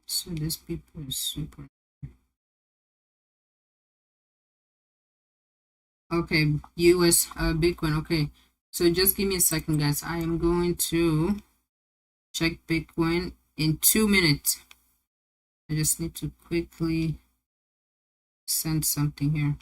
So this people is super. Okay, US Bitcoin. Okay, so just give me a second, guys. I am going to check Bitcoin in 2 minutes. I just need to quickly send something here.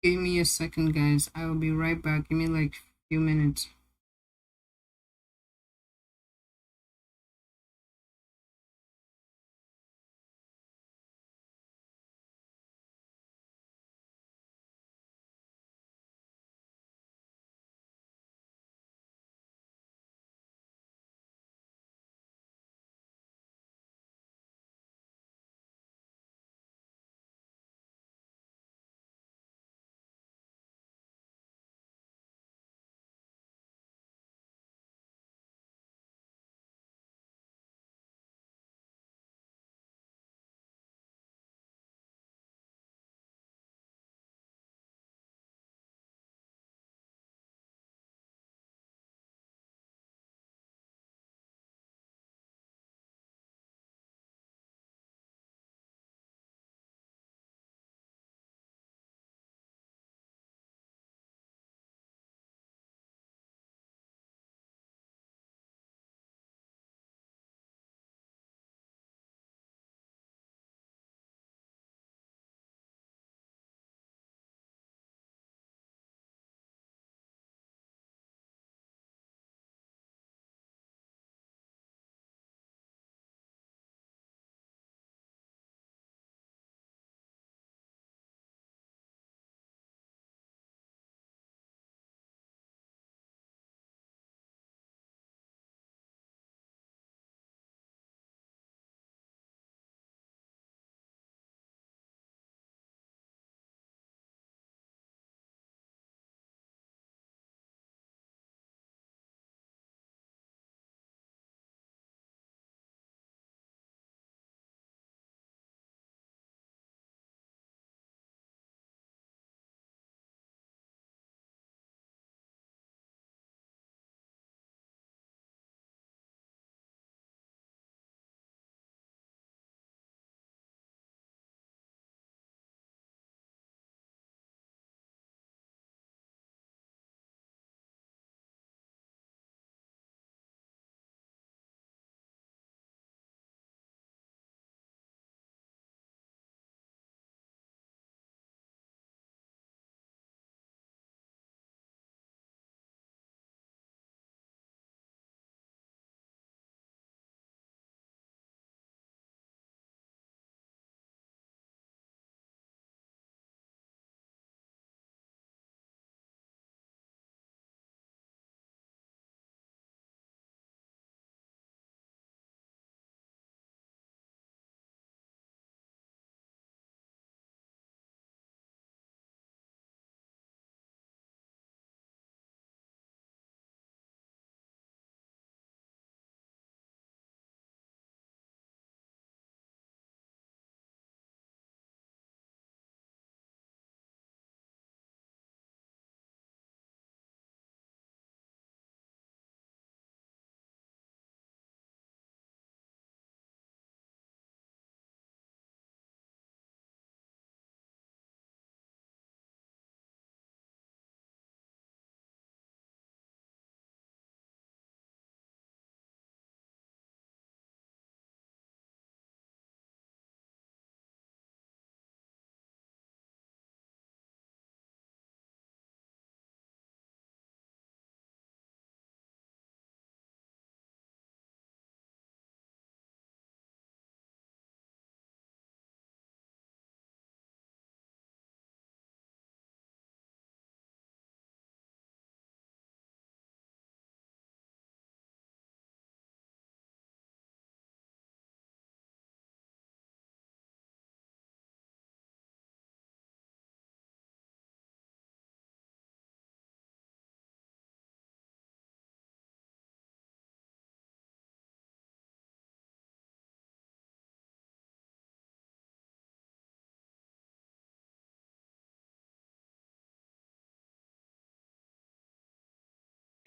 Give me a second, guys. I will be right back. Give me like a few minutes.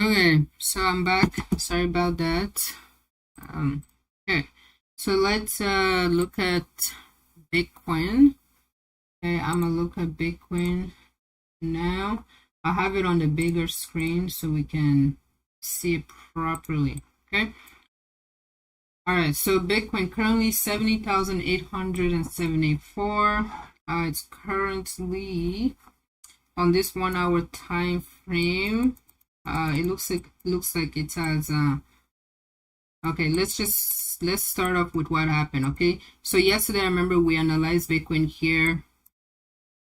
Okay, so I'm back. Sorry about that. Okay, so let's look at Bitcoin. Okay, I'm gonna look at Bitcoin now. I have it on the bigger screen so we can see it properly. Okay. All right, so Bitcoin currently 70,874. It's currently on this 1 hour time frame. It looks like it has okay, let's start off with what happened. Okay, so yesterday I remember we analyzed Bitcoin here,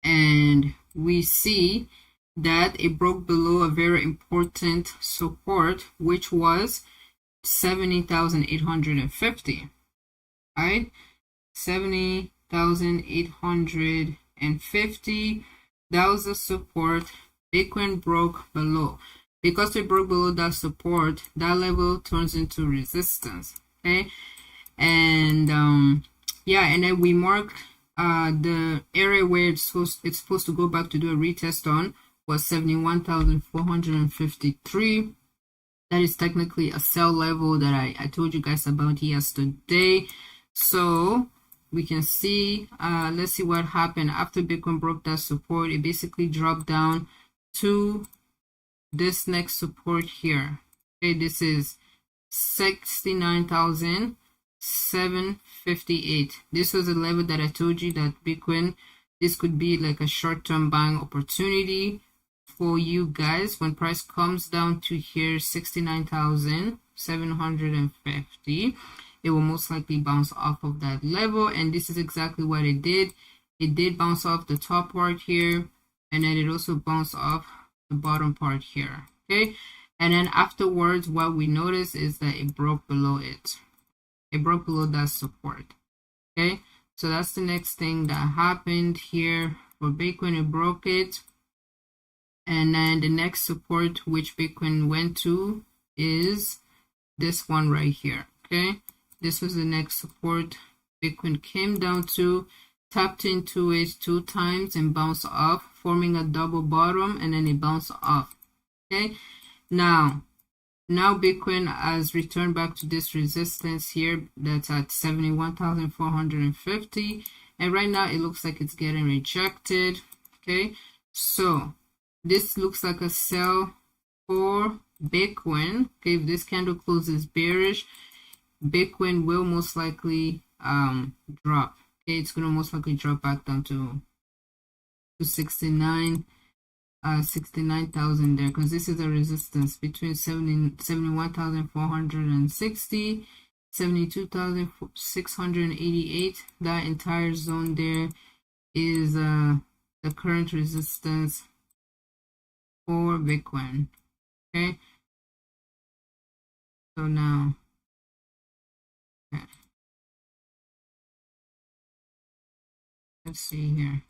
and we see that it broke below a very important support, which was 70,850. All right, 70,850. That was the support. Bitcoin broke below. Because it broke below that support, that level turns into resistance. Okay, and yeah, and then we mark the area where it's supposed to go back to do a retest on was 71,453. That is technically a sell level that I told you guys about yesterday. So we can see, let's see what happened after Bitcoin broke that support. It basically dropped down to this next support here. Okay, this is 69,758. This was a level that I told you that Bitcoin, this could be like a short-term buying opportunity for you guys. When price comes down to here, 69,750, it will most likely bounce off of that level, and this is exactly what it did. It did bounce off the top part here, and then it also bounced off the bottom part here. Okay, and then afterwards what we notice is that it broke below it. It broke below that support. Okay, so that's the next thing that happened here for Bitcoin. It broke it, and then the next support which Bitcoin went to is this one right here. Okay, this was the next support Bitcoin came down to, tapped into it 2 times and bounced off, forming a double bottom, and then it bounced off. Okay, now Bitcoin has returned back to this resistance here that's at 71,450, and right now it looks like it's getting rejected. Okay, so this looks like a sell for Bitcoin. Okay, if this candle closes bearish, Bitcoin will most likely drop. Okay, it's gonna most likely drop back down to 69,000 there, because this is a resistance between 71,460, 72,688. That entire zone there is the current resistance for Bitcoin. Okay, so now, okay, let's see here.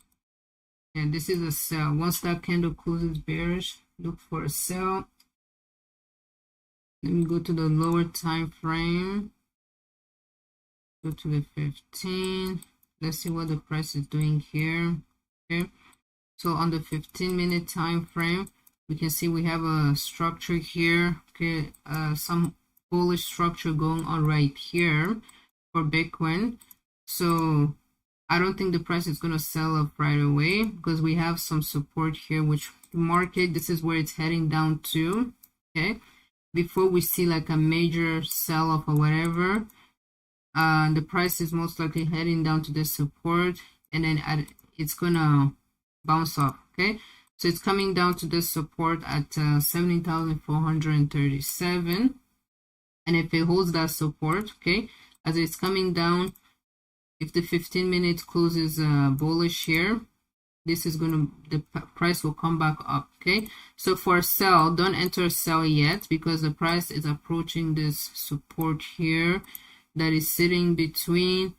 Yeah, this is a sell. Once that candle closes bearish, look for a sell. Let me go to the lower time frame. Go to the 15. Let's see what the price is doing here. Okay, so on the 15-minute time frame, we can see we have a structure here. Okay, some bullish structure going on right here for Bitcoin. So I don't think the price is going to sell up right away, because we have some support here, which the market, this is where it's heading down to. Okay, before we see like a major sell off or whatever, the price is most likely heading down to this support, and then it's gonna bounce off. Okay, so it's coming down to this support at 70,437, and if it holds that support, okay, as it's coming down, if the 15-minute closes bullish here, this is the price will come back up. Okay, so for a sell, don't enter a sell yet, because the price is approaching this support here that is sitting between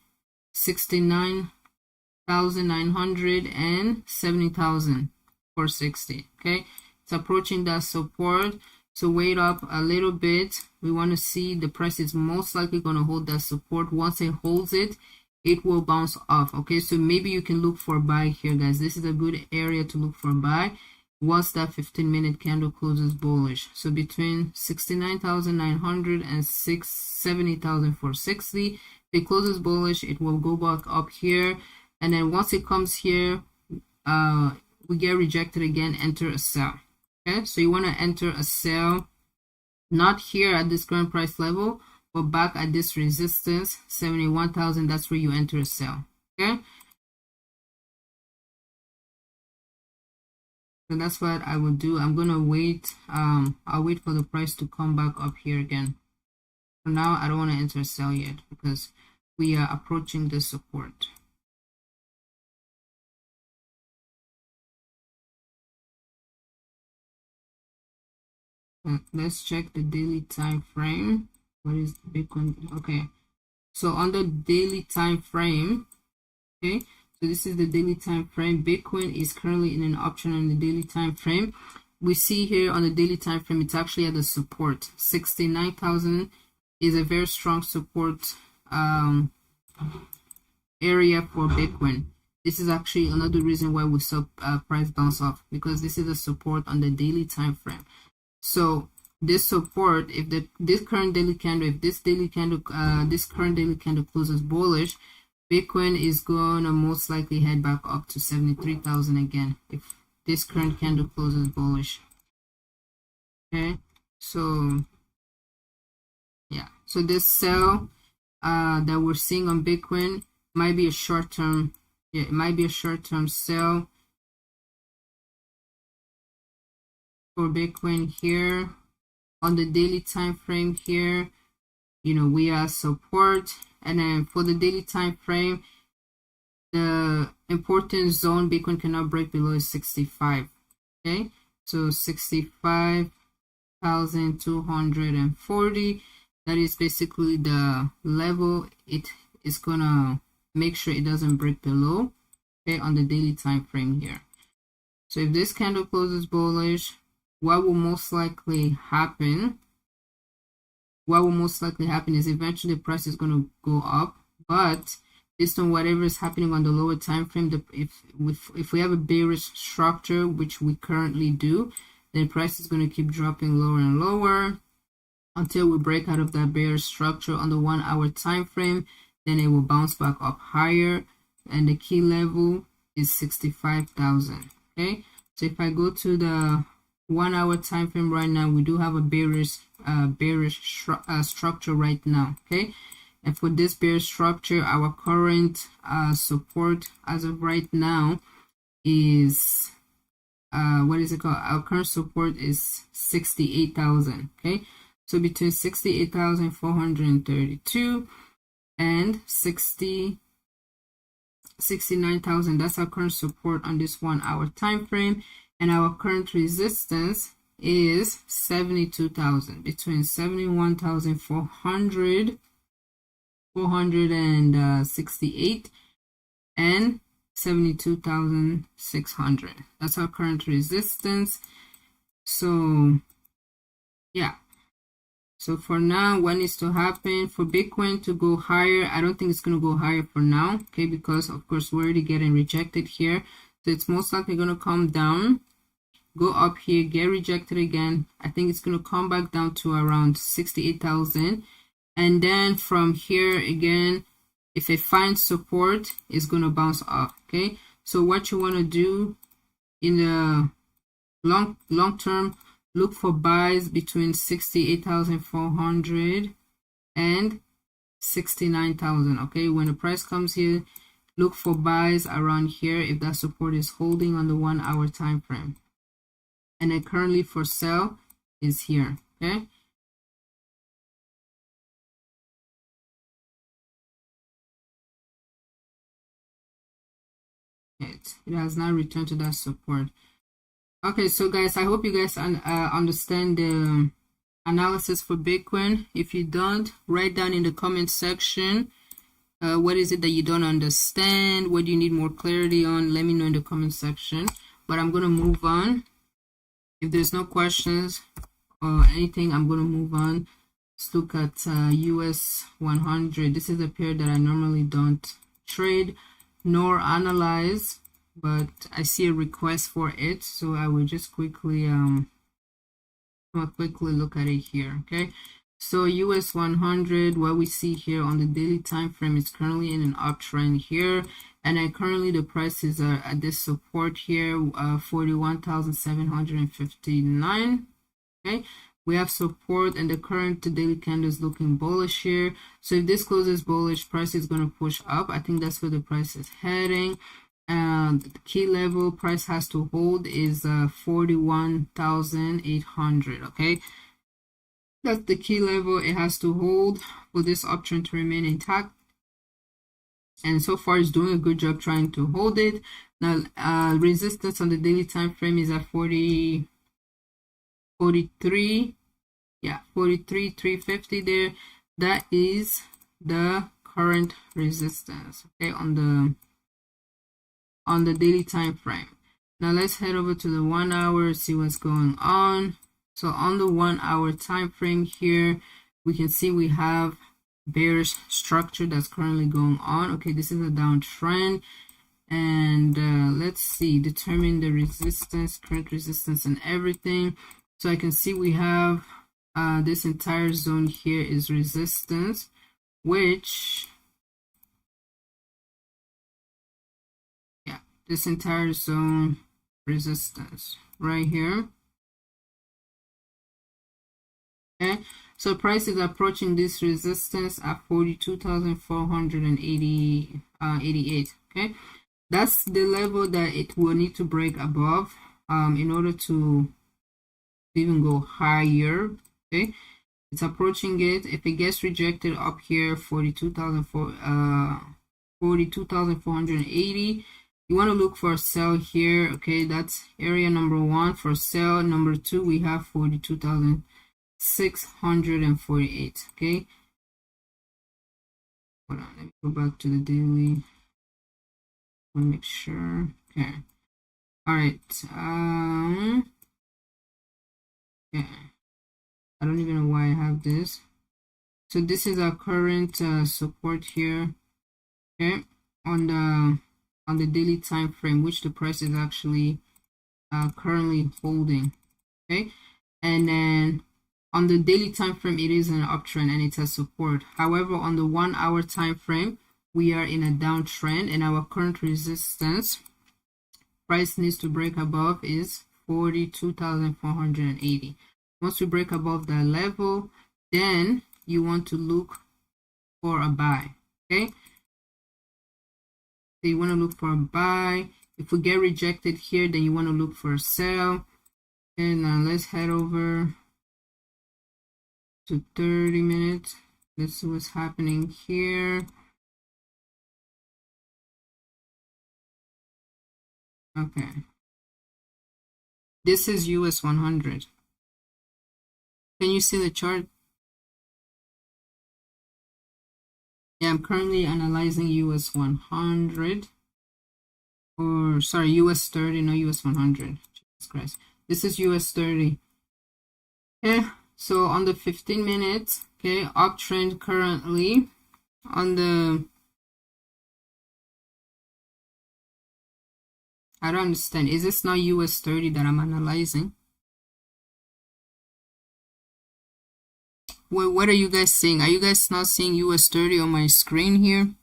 69,900 and 70,460. Okay, it's approaching that support, so wait up a little bit. We want to see the price is most likely going to hold that support. Once it holds it, it will bounce off. Okay, so maybe you can look for a buy here, guys. This is a good area to look for a buy. once that 15-minute candle closes bullish. So between 69,900 and 70,460, if it closes bullish, it will go back up here, and then once it comes here, we get rejected again, enter a sell. Okay, so you want to enter a sell not here at this current price level, but back at this resistance 71,000. That's where you enter a sell. Okay, so that's what I will do. I'm gonna wait. I'll wait for the price to come back up here again. For now, I don't want to enter a sell yet because we are approaching the support. Let's check the daily time frame. What is Bitcoin? Okay, so on the daily time frame, okay, so this is the daily time frame. Bitcoin is currently in an option on the daily time frame. We see here on the daily time frame, it's actually at the support. 69,000 is a very strong support area for Bitcoin. This is actually another reason why we saw price bounce off, because this is a support on the daily time frame. So this support, if this current daily candle, this current daily candle closes bullish, Bitcoin is gonna most likely head back up to 73,000 again if this current candle closes bullish. Okay, so yeah, so this sell that we're seeing on Bitcoin might be a short-term. Yeah, it might be a short-term sell for Bitcoin here. On the daily time frame here, you know, we are support, and then for the daily time frame, the important zone Bitcoin cannot break below is 65. Okay, so 65,240. That is basically the level it is gonna make sure it doesn't break below. Okay, on the daily time frame here. So if this candle closes bullish, what will most likely happen? What will most likely happen is eventually the price is going to go up, but based on whatever is happening on the lower time frame, if we have a bearish structure, which we currently do, then the price is going to keep dropping lower and lower until we break out of that bearish structure on the 1 hour time frame. Then it will bounce back up higher, and the key level is 65,000. Okay, so if I go to the 1 hour time frame right now, we do have a bearish structure right now. Okay, and for this bearish structure, our current support as of right now is what is it called? Our current support is 68,000. Okay, so between 68,432 and 69,000, that's our current support on this 1 hour time frame. And our current resistance is 72,000, between 71,468 and 72,600. That's our current resistance. So yeah, so for now, what needs to happen for Bitcoin to go higher? I don't think it's going to go higher for now, okay, because of course we're already getting rejected here. So it's most likely going to come down, go up here, get rejected again. I think it's going to come back down to around 68,000. And then from here again, if it finds support, it's going to bounce up. Okay, so what you want to do in the long term, look for buys between 68,400 and 69,000. Okay, when the price comes here, look for buys around here if that support is holding on the 1 hour time frame. And then currently for sell is here. Okay, it has now returned to that support. Okay, so guys, I hope you guys understand the analysis for Bitcoin. If you don't, write down in the comment section what is it that you don't understand, what do you need more clarity on. Let me know in the comment section. But I'm going to move on. If there's no questions or anything, I'm going to move on. Let's look at US 100. This is a pair that I normally don't trade nor analyze. but I see a request for it, so I will just quickly look at it here. Okay, so US 100, what we see here on the daily time frame is currently in an uptrend here, and currently the prices are at this support here, 41,759. Okay, we have support, and the current daily candle is looking bullish here. So if this closes bullish, price is going to push up. I think that's where the price is heading. And the key level price has to hold is 41,800. Okay, that's the key level it has to hold for this uptrend to remain intact. And so far it's doing a good job trying to hold it. Now resistance on the daily time frame is at 43, yeah, 43,350 there. That is the current resistance, okay, on the daily time frame. Now let's head over to the 1 hour, see what's going on. So on the 1 hour time frame here, we can see we have bearish structure that's currently going on. Okay, this is a downtrend, and let's see, determine the resistance, current resistance, and everything. So I can see we have this entire zone here is resistance, which, yeah, this entire zone resistance right here. Okay, so price is approaching this resistance at 42,488. Okay, that's the level that it will need to break above in order to even go higher. Okay, it's approaching it. If it gets rejected up here, 42,480, you want to look for a sell here. Okay, that's area number 1 for sell. Number 2, we have 42,648. Okay, hold on, let me go back to the daily. I want to make sure. Okay, all right. Okay, I don't even know why I have this. So this is our current support here, okay, on the daily time frame, which the price is actually currently holding. Okay, and then on the daily time frame, it is an uptrend and it has support. However, on the 1 hour time frame, we are in a downtrend, and our current resistance price needs to break above is 42,480. Once we break above that level, then you want to look for a buy. Okay, so you want to look for a buy. If we get rejected here, then you want to look for a sell. And now let's head over to 30 minutes. Let's see what's happening here. Okay, this is US 100. Can you see the chart? Yeah, I'm currently analyzing US 100, or sorry, US 30, no, US 100. Jesus Christ. This is US 30. Okay, so on the 15 minutes, okay, uptrend currently. On the, I don't understand. Is this not US 30 that I'm analyzing? Wait, what are you guys seeing? Are you guys not seeing US 30 on my screen here?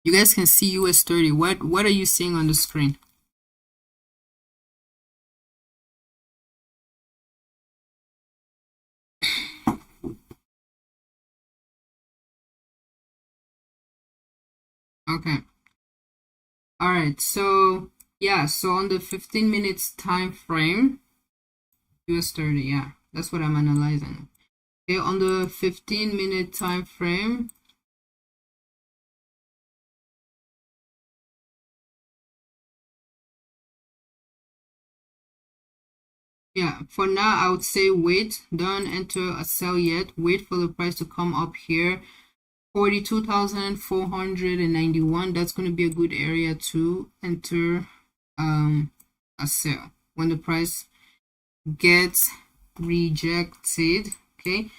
You guys can see US 30. What are you seeing on the screen? Okay. All right. So yeah, so on the 15 minutes time frame, US 30, yeah, that's what I'm analyzing. Okay, on the 15-minute time frame, yeah, for now I would say wait, don't enter a sell yet, wait for the price to come up here, 42,491. That's going to be a good area to enter a sell when the price gets rejected. Okay,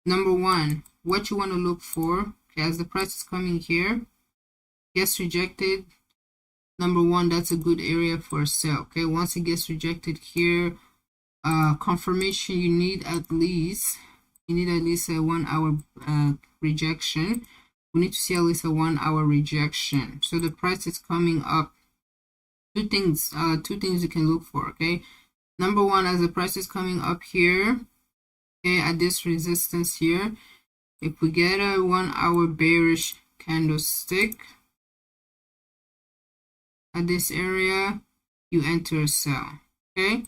number 1, what you want to look for, Okay, as the price is coming here, gets rejected, number one, that's a good area for a sell. Okay, once it gets rejected here, confirmation, you need at least a 1 hour rejection. We need to see at least a 1 hour rejection. So the price is coming up. Two things you can look for. Okay, number one, as the price is coming up here, okay, at this resistance here, if we get a 1 hour bearish candlestick at this area, you enter a sell. Okay,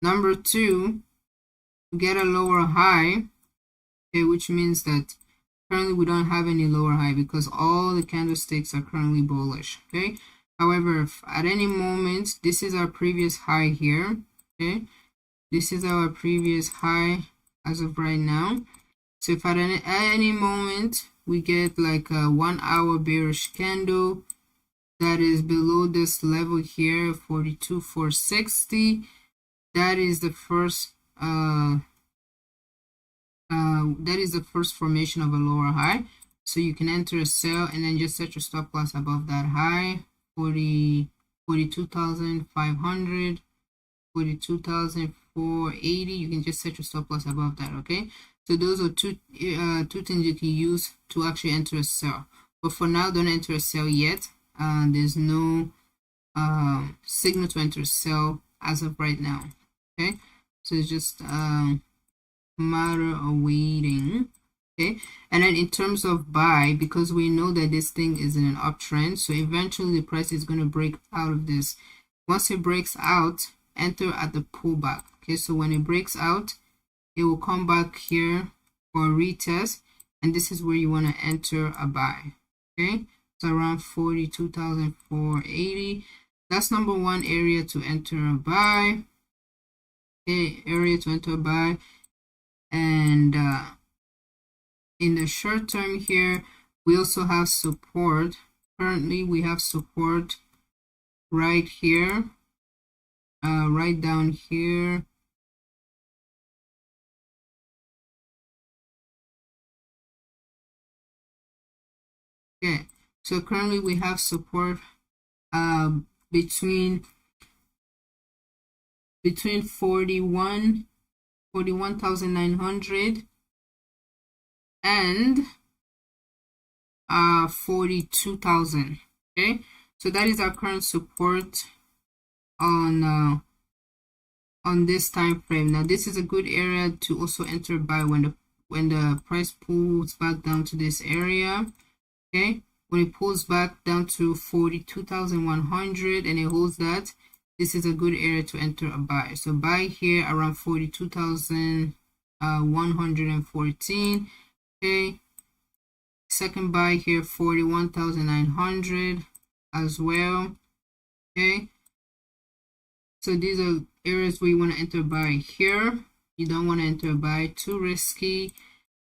number two, we get a lower high, okay, which means that currently we don't have any lower high because all the candlesticks are currently bullish. Okay, however, if at any moment, this is our previous high here. Okay, this is our previous high as of right now. So if at any moment we get like a 1 hour bearish candle that is below this level here, 42,460, that is the first formation of a lower high. So you can enter a sell and then just set your stop loss above that high, 42,500, 42,480. You can just set your stop loss above that. Okay, so those are two things you can use to actually enter a sell. But for now, don't enter a sell yet. There's no signal to enter a sell as of right now. Okay, so it's just matter of waiting. Okay, and then in terms of buy, because we know that this thing is in an uptrend, so eventually the price is going to break out of this. Once it breaks out, enter at the pullback. Okay, so when it breaks out, it will come back here for a retest, and this is where you want to enter a buy. Okay, so around 42,480. That's number one area to enter a buy. Okay, area to enter a buy. And in the short term here, we also have support. Currently, we have support right here, right down here. Okay, so currently we have support between 41,900 and 42,000. Okay, so that is our current support on this time frame. Now this is a good area to also enter buy when the price pulls back down to this area. Okay, when it pulls back down to 42,100 and it holds that, this is a good area to enter a buy. So buy here around 42,114. Okay, second buy here 41,900 as well. Okay, so these are areas where you want to enter buy here. You don't want to enter buy, too risky.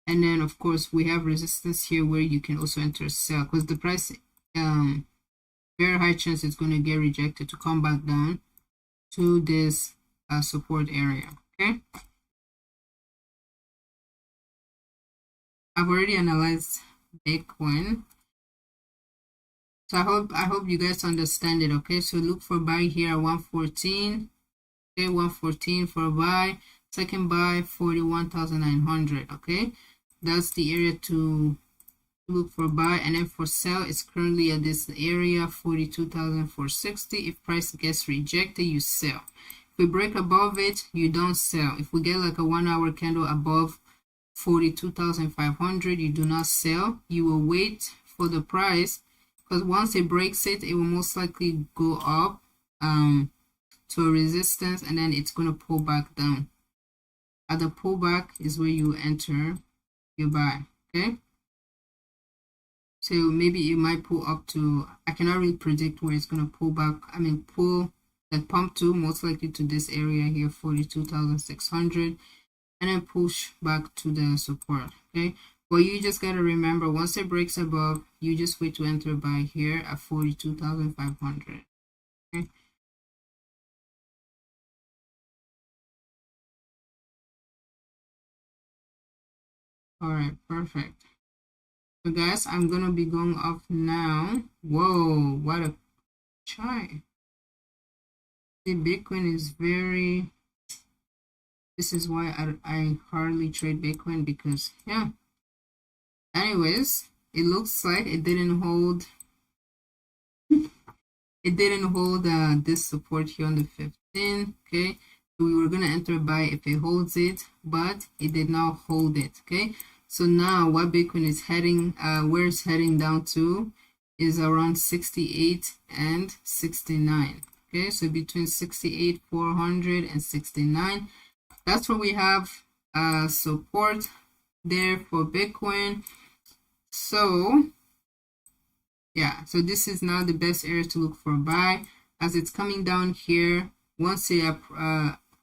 And then of course we have resistance here where you can also enter sell, because the price very high chance it's going to get rejected to come back down to this support area. Okay, I've already analyzed Bitcoin, so I hope you guys understand it. Okay, so look for buy here at 114. Okay, 114 for a buy. Second buy 41,900. Okay, that's the area to look for buy. And then for sell, it's currently at this area 42,460. If price gets rejected, you sell. If we break above it, you don't sell. If we get like a 1 hour candle above 42,500, you do not sell. You will wait for the price, because once it breaks it, it will most likely go up to a resistance, and then it's going to pull back down. At the pullback is where you enter your buy. Okay, so maybe it might pull up to, I cannot really predict where it's going to pull back. I mean, pull that pump to most likely to this area here, 42,600, and then push back to the support. Okay, but you just got to remember, once it breaks above, you just wait to enter buy here at 42,500. Okay, all right, perfect. So guys, I'm gonna be going off now. Whoa, what a chart. The Bitcoin is very, this is why I hardly trade Bitcoin, because yeah. Anyways, it looks like it didn't hold this support here on the 15. Okay, so we were gonna enter buy if it holds it, but it did not hold it. Okay, so now what Bitcoin is heading, where it's heading down to is around 68 and 69. Okay, so between 68,400 and 69, that's where we have support there for Bitcoin. So yeah, so this is now the best area to look for buy, as it's coming down here. Once it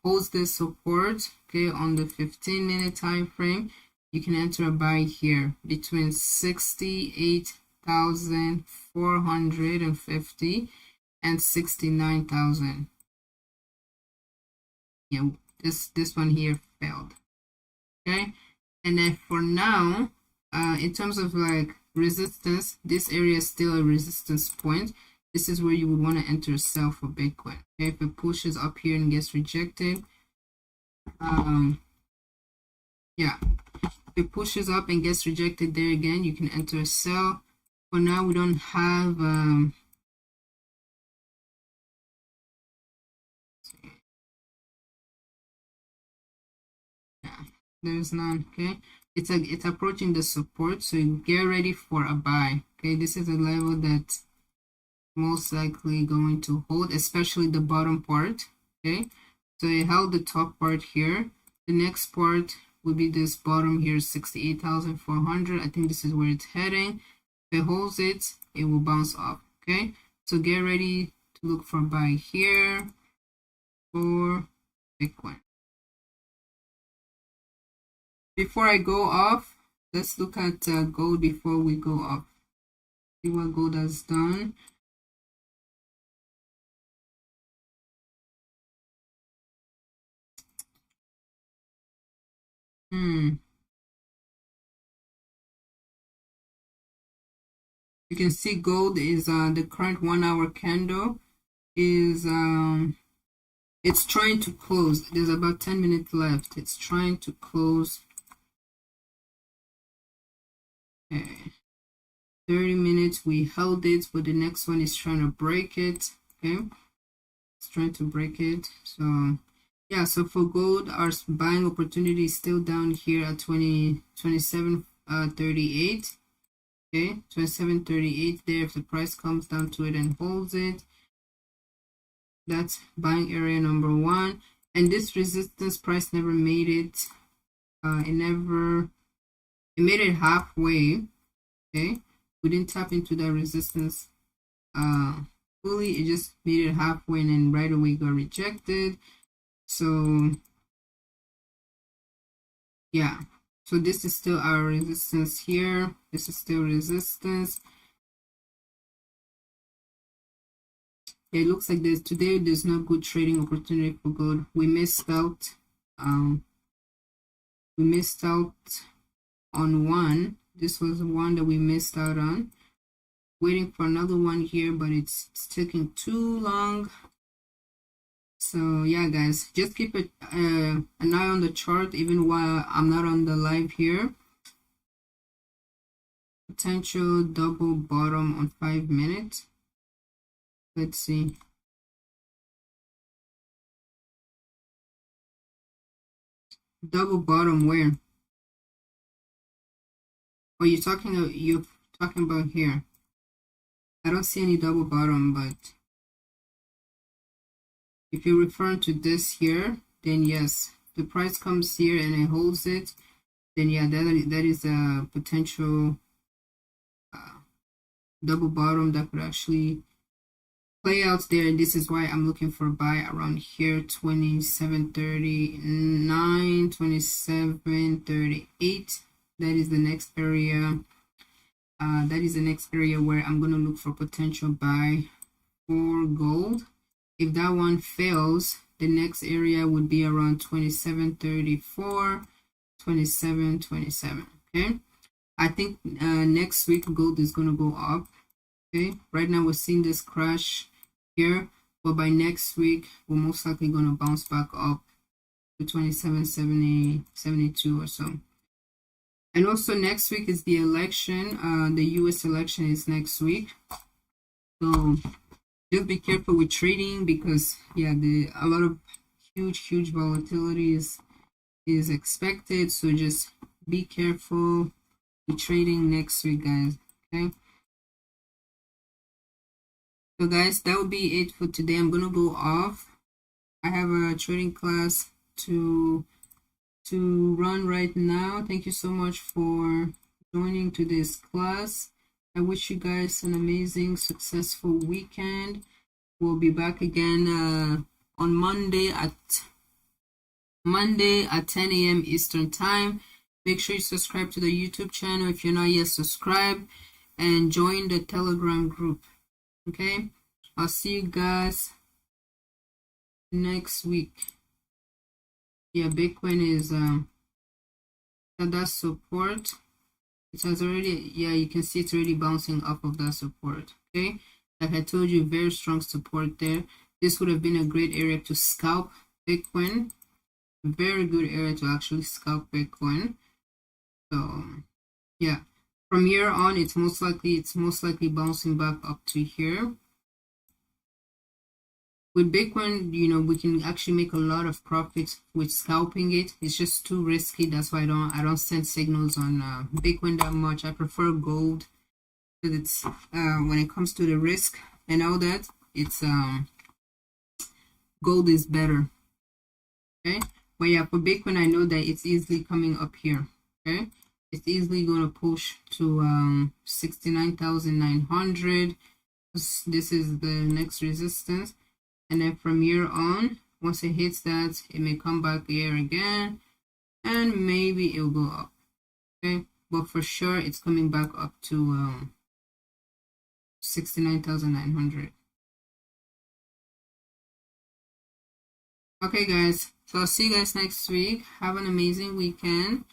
holds this support, okay, on the 15-minute time frame, you can enter a buy here between 68,450 and 69,000. Yeah, this one here failed. Okay, and then for now, in terms of like resistance, this area is still a resistance point. This is where you would want to enter sell for Bitcoin. Okay, if it pushes up here and gets rejected, yeah, if it pushes up and gets rejected there again, you can enter a sell. For now, we don't have yeah, there's none. Okay, it's approaching the support, so you get ready for a buy. Okay, this is a level that's most likely going to hold, especially the bottom part. Okay, so it held the top part here. The next part will be this bottom here, 68,400. I think this is where it's heading. If it holds it, it will bounce off. Okay, so get ready to look for buy here for Bitcoin. Before I go off, let's look at gold before we go off. See what gold has done. You can see gold is the current 1 hour candle is it's trying to close. There's about 10 minutes left. It's trying to close. Okay, 30 minutes we held it, but the next one is trying to break it. Okay, it's trying to break it. So yeah, so for gold, our buying opportunity is still down here at 27.38. Okay, 27.38 there. If the price comes down to it and holds it, that's buying area number 1. And this resistance price never made it. It made it halfway. Okay, we didn't tap into that resistance fully. It just made it halfway and then right away got rejected. So yeah, so this is still our resistance here. This is still resistance. It looks like there's no good trading opportunity for gold. We missed out on one. This was the one that we missed out on. Waiting for another one here, but it's taking too long. So yeah, guys, just keep an eye on the chart even while I'm not on the live here. Potential double bottom on 5 minutes. Let's see. Double bottom where? Oh, you're talking about here. I don't see any double bottom, but if you're referring to this here, then yes. If the price comes here and it holds it, then yeah, that is a potential double bottom that could actually play out there. And this is why I'm looking for a buy around here, 27.39, 27.38. That is the next area. That is the next area where I'm going to look for potential buy for gold. If that one fails, the next area would be around 27.34, 27.27. Okay, I think next week gold is going to go up. Okay, right now we're seeing this crash here, but by next week we're most likely going to bounce back up to 27.70, 72 or so. And also next week is the election. The US election is next week, so just be careful with trading, because yeah, a lot of huge volatility is expected. So just be careful with trading next week, guys. Okay, so guys, that will be it for today. I'm gonna go off. I have a trading class to run right now. Thank you so much for joining today's class. I wish you guys an amazing, successful weekend. We'll be back again on Monday at 10 a.m. Eastern Time. Make sure you subscribe to the YouTube channel if you're not yet subscribed, and join the Telegram group. Okay, I'll see you guys next week. Yeah, Bitcoin is at that support. It has already, yeah, you can see it's already bouncing off of that support. Okay, like I told you, very strong support there. This would have been a great area to scalp Bitcoin. Very good area to actually scalp Bitcoin. So yeah, from here on, it's most likely bouncing back up to here. With Bitcoin, you know, we can actually make a lot of profits with scalping it. It's just too risky. That's why I don't send signals on Bitcoin that much. I prefer gold, because it's when it comes to the risk and all that, it's gold is better. Okay, but yeah, for Bitcoin, I know that it's easily coming up here. Okay, it's easily going to push to 69,900. This is the next resistance. And then from here on, once it hits that, it may come back here again, and maybe it'll go up. Okay, but for sure it's coming back up to 69,900. Okay guys, so I'll see you guys next week. Have an amazing weekend.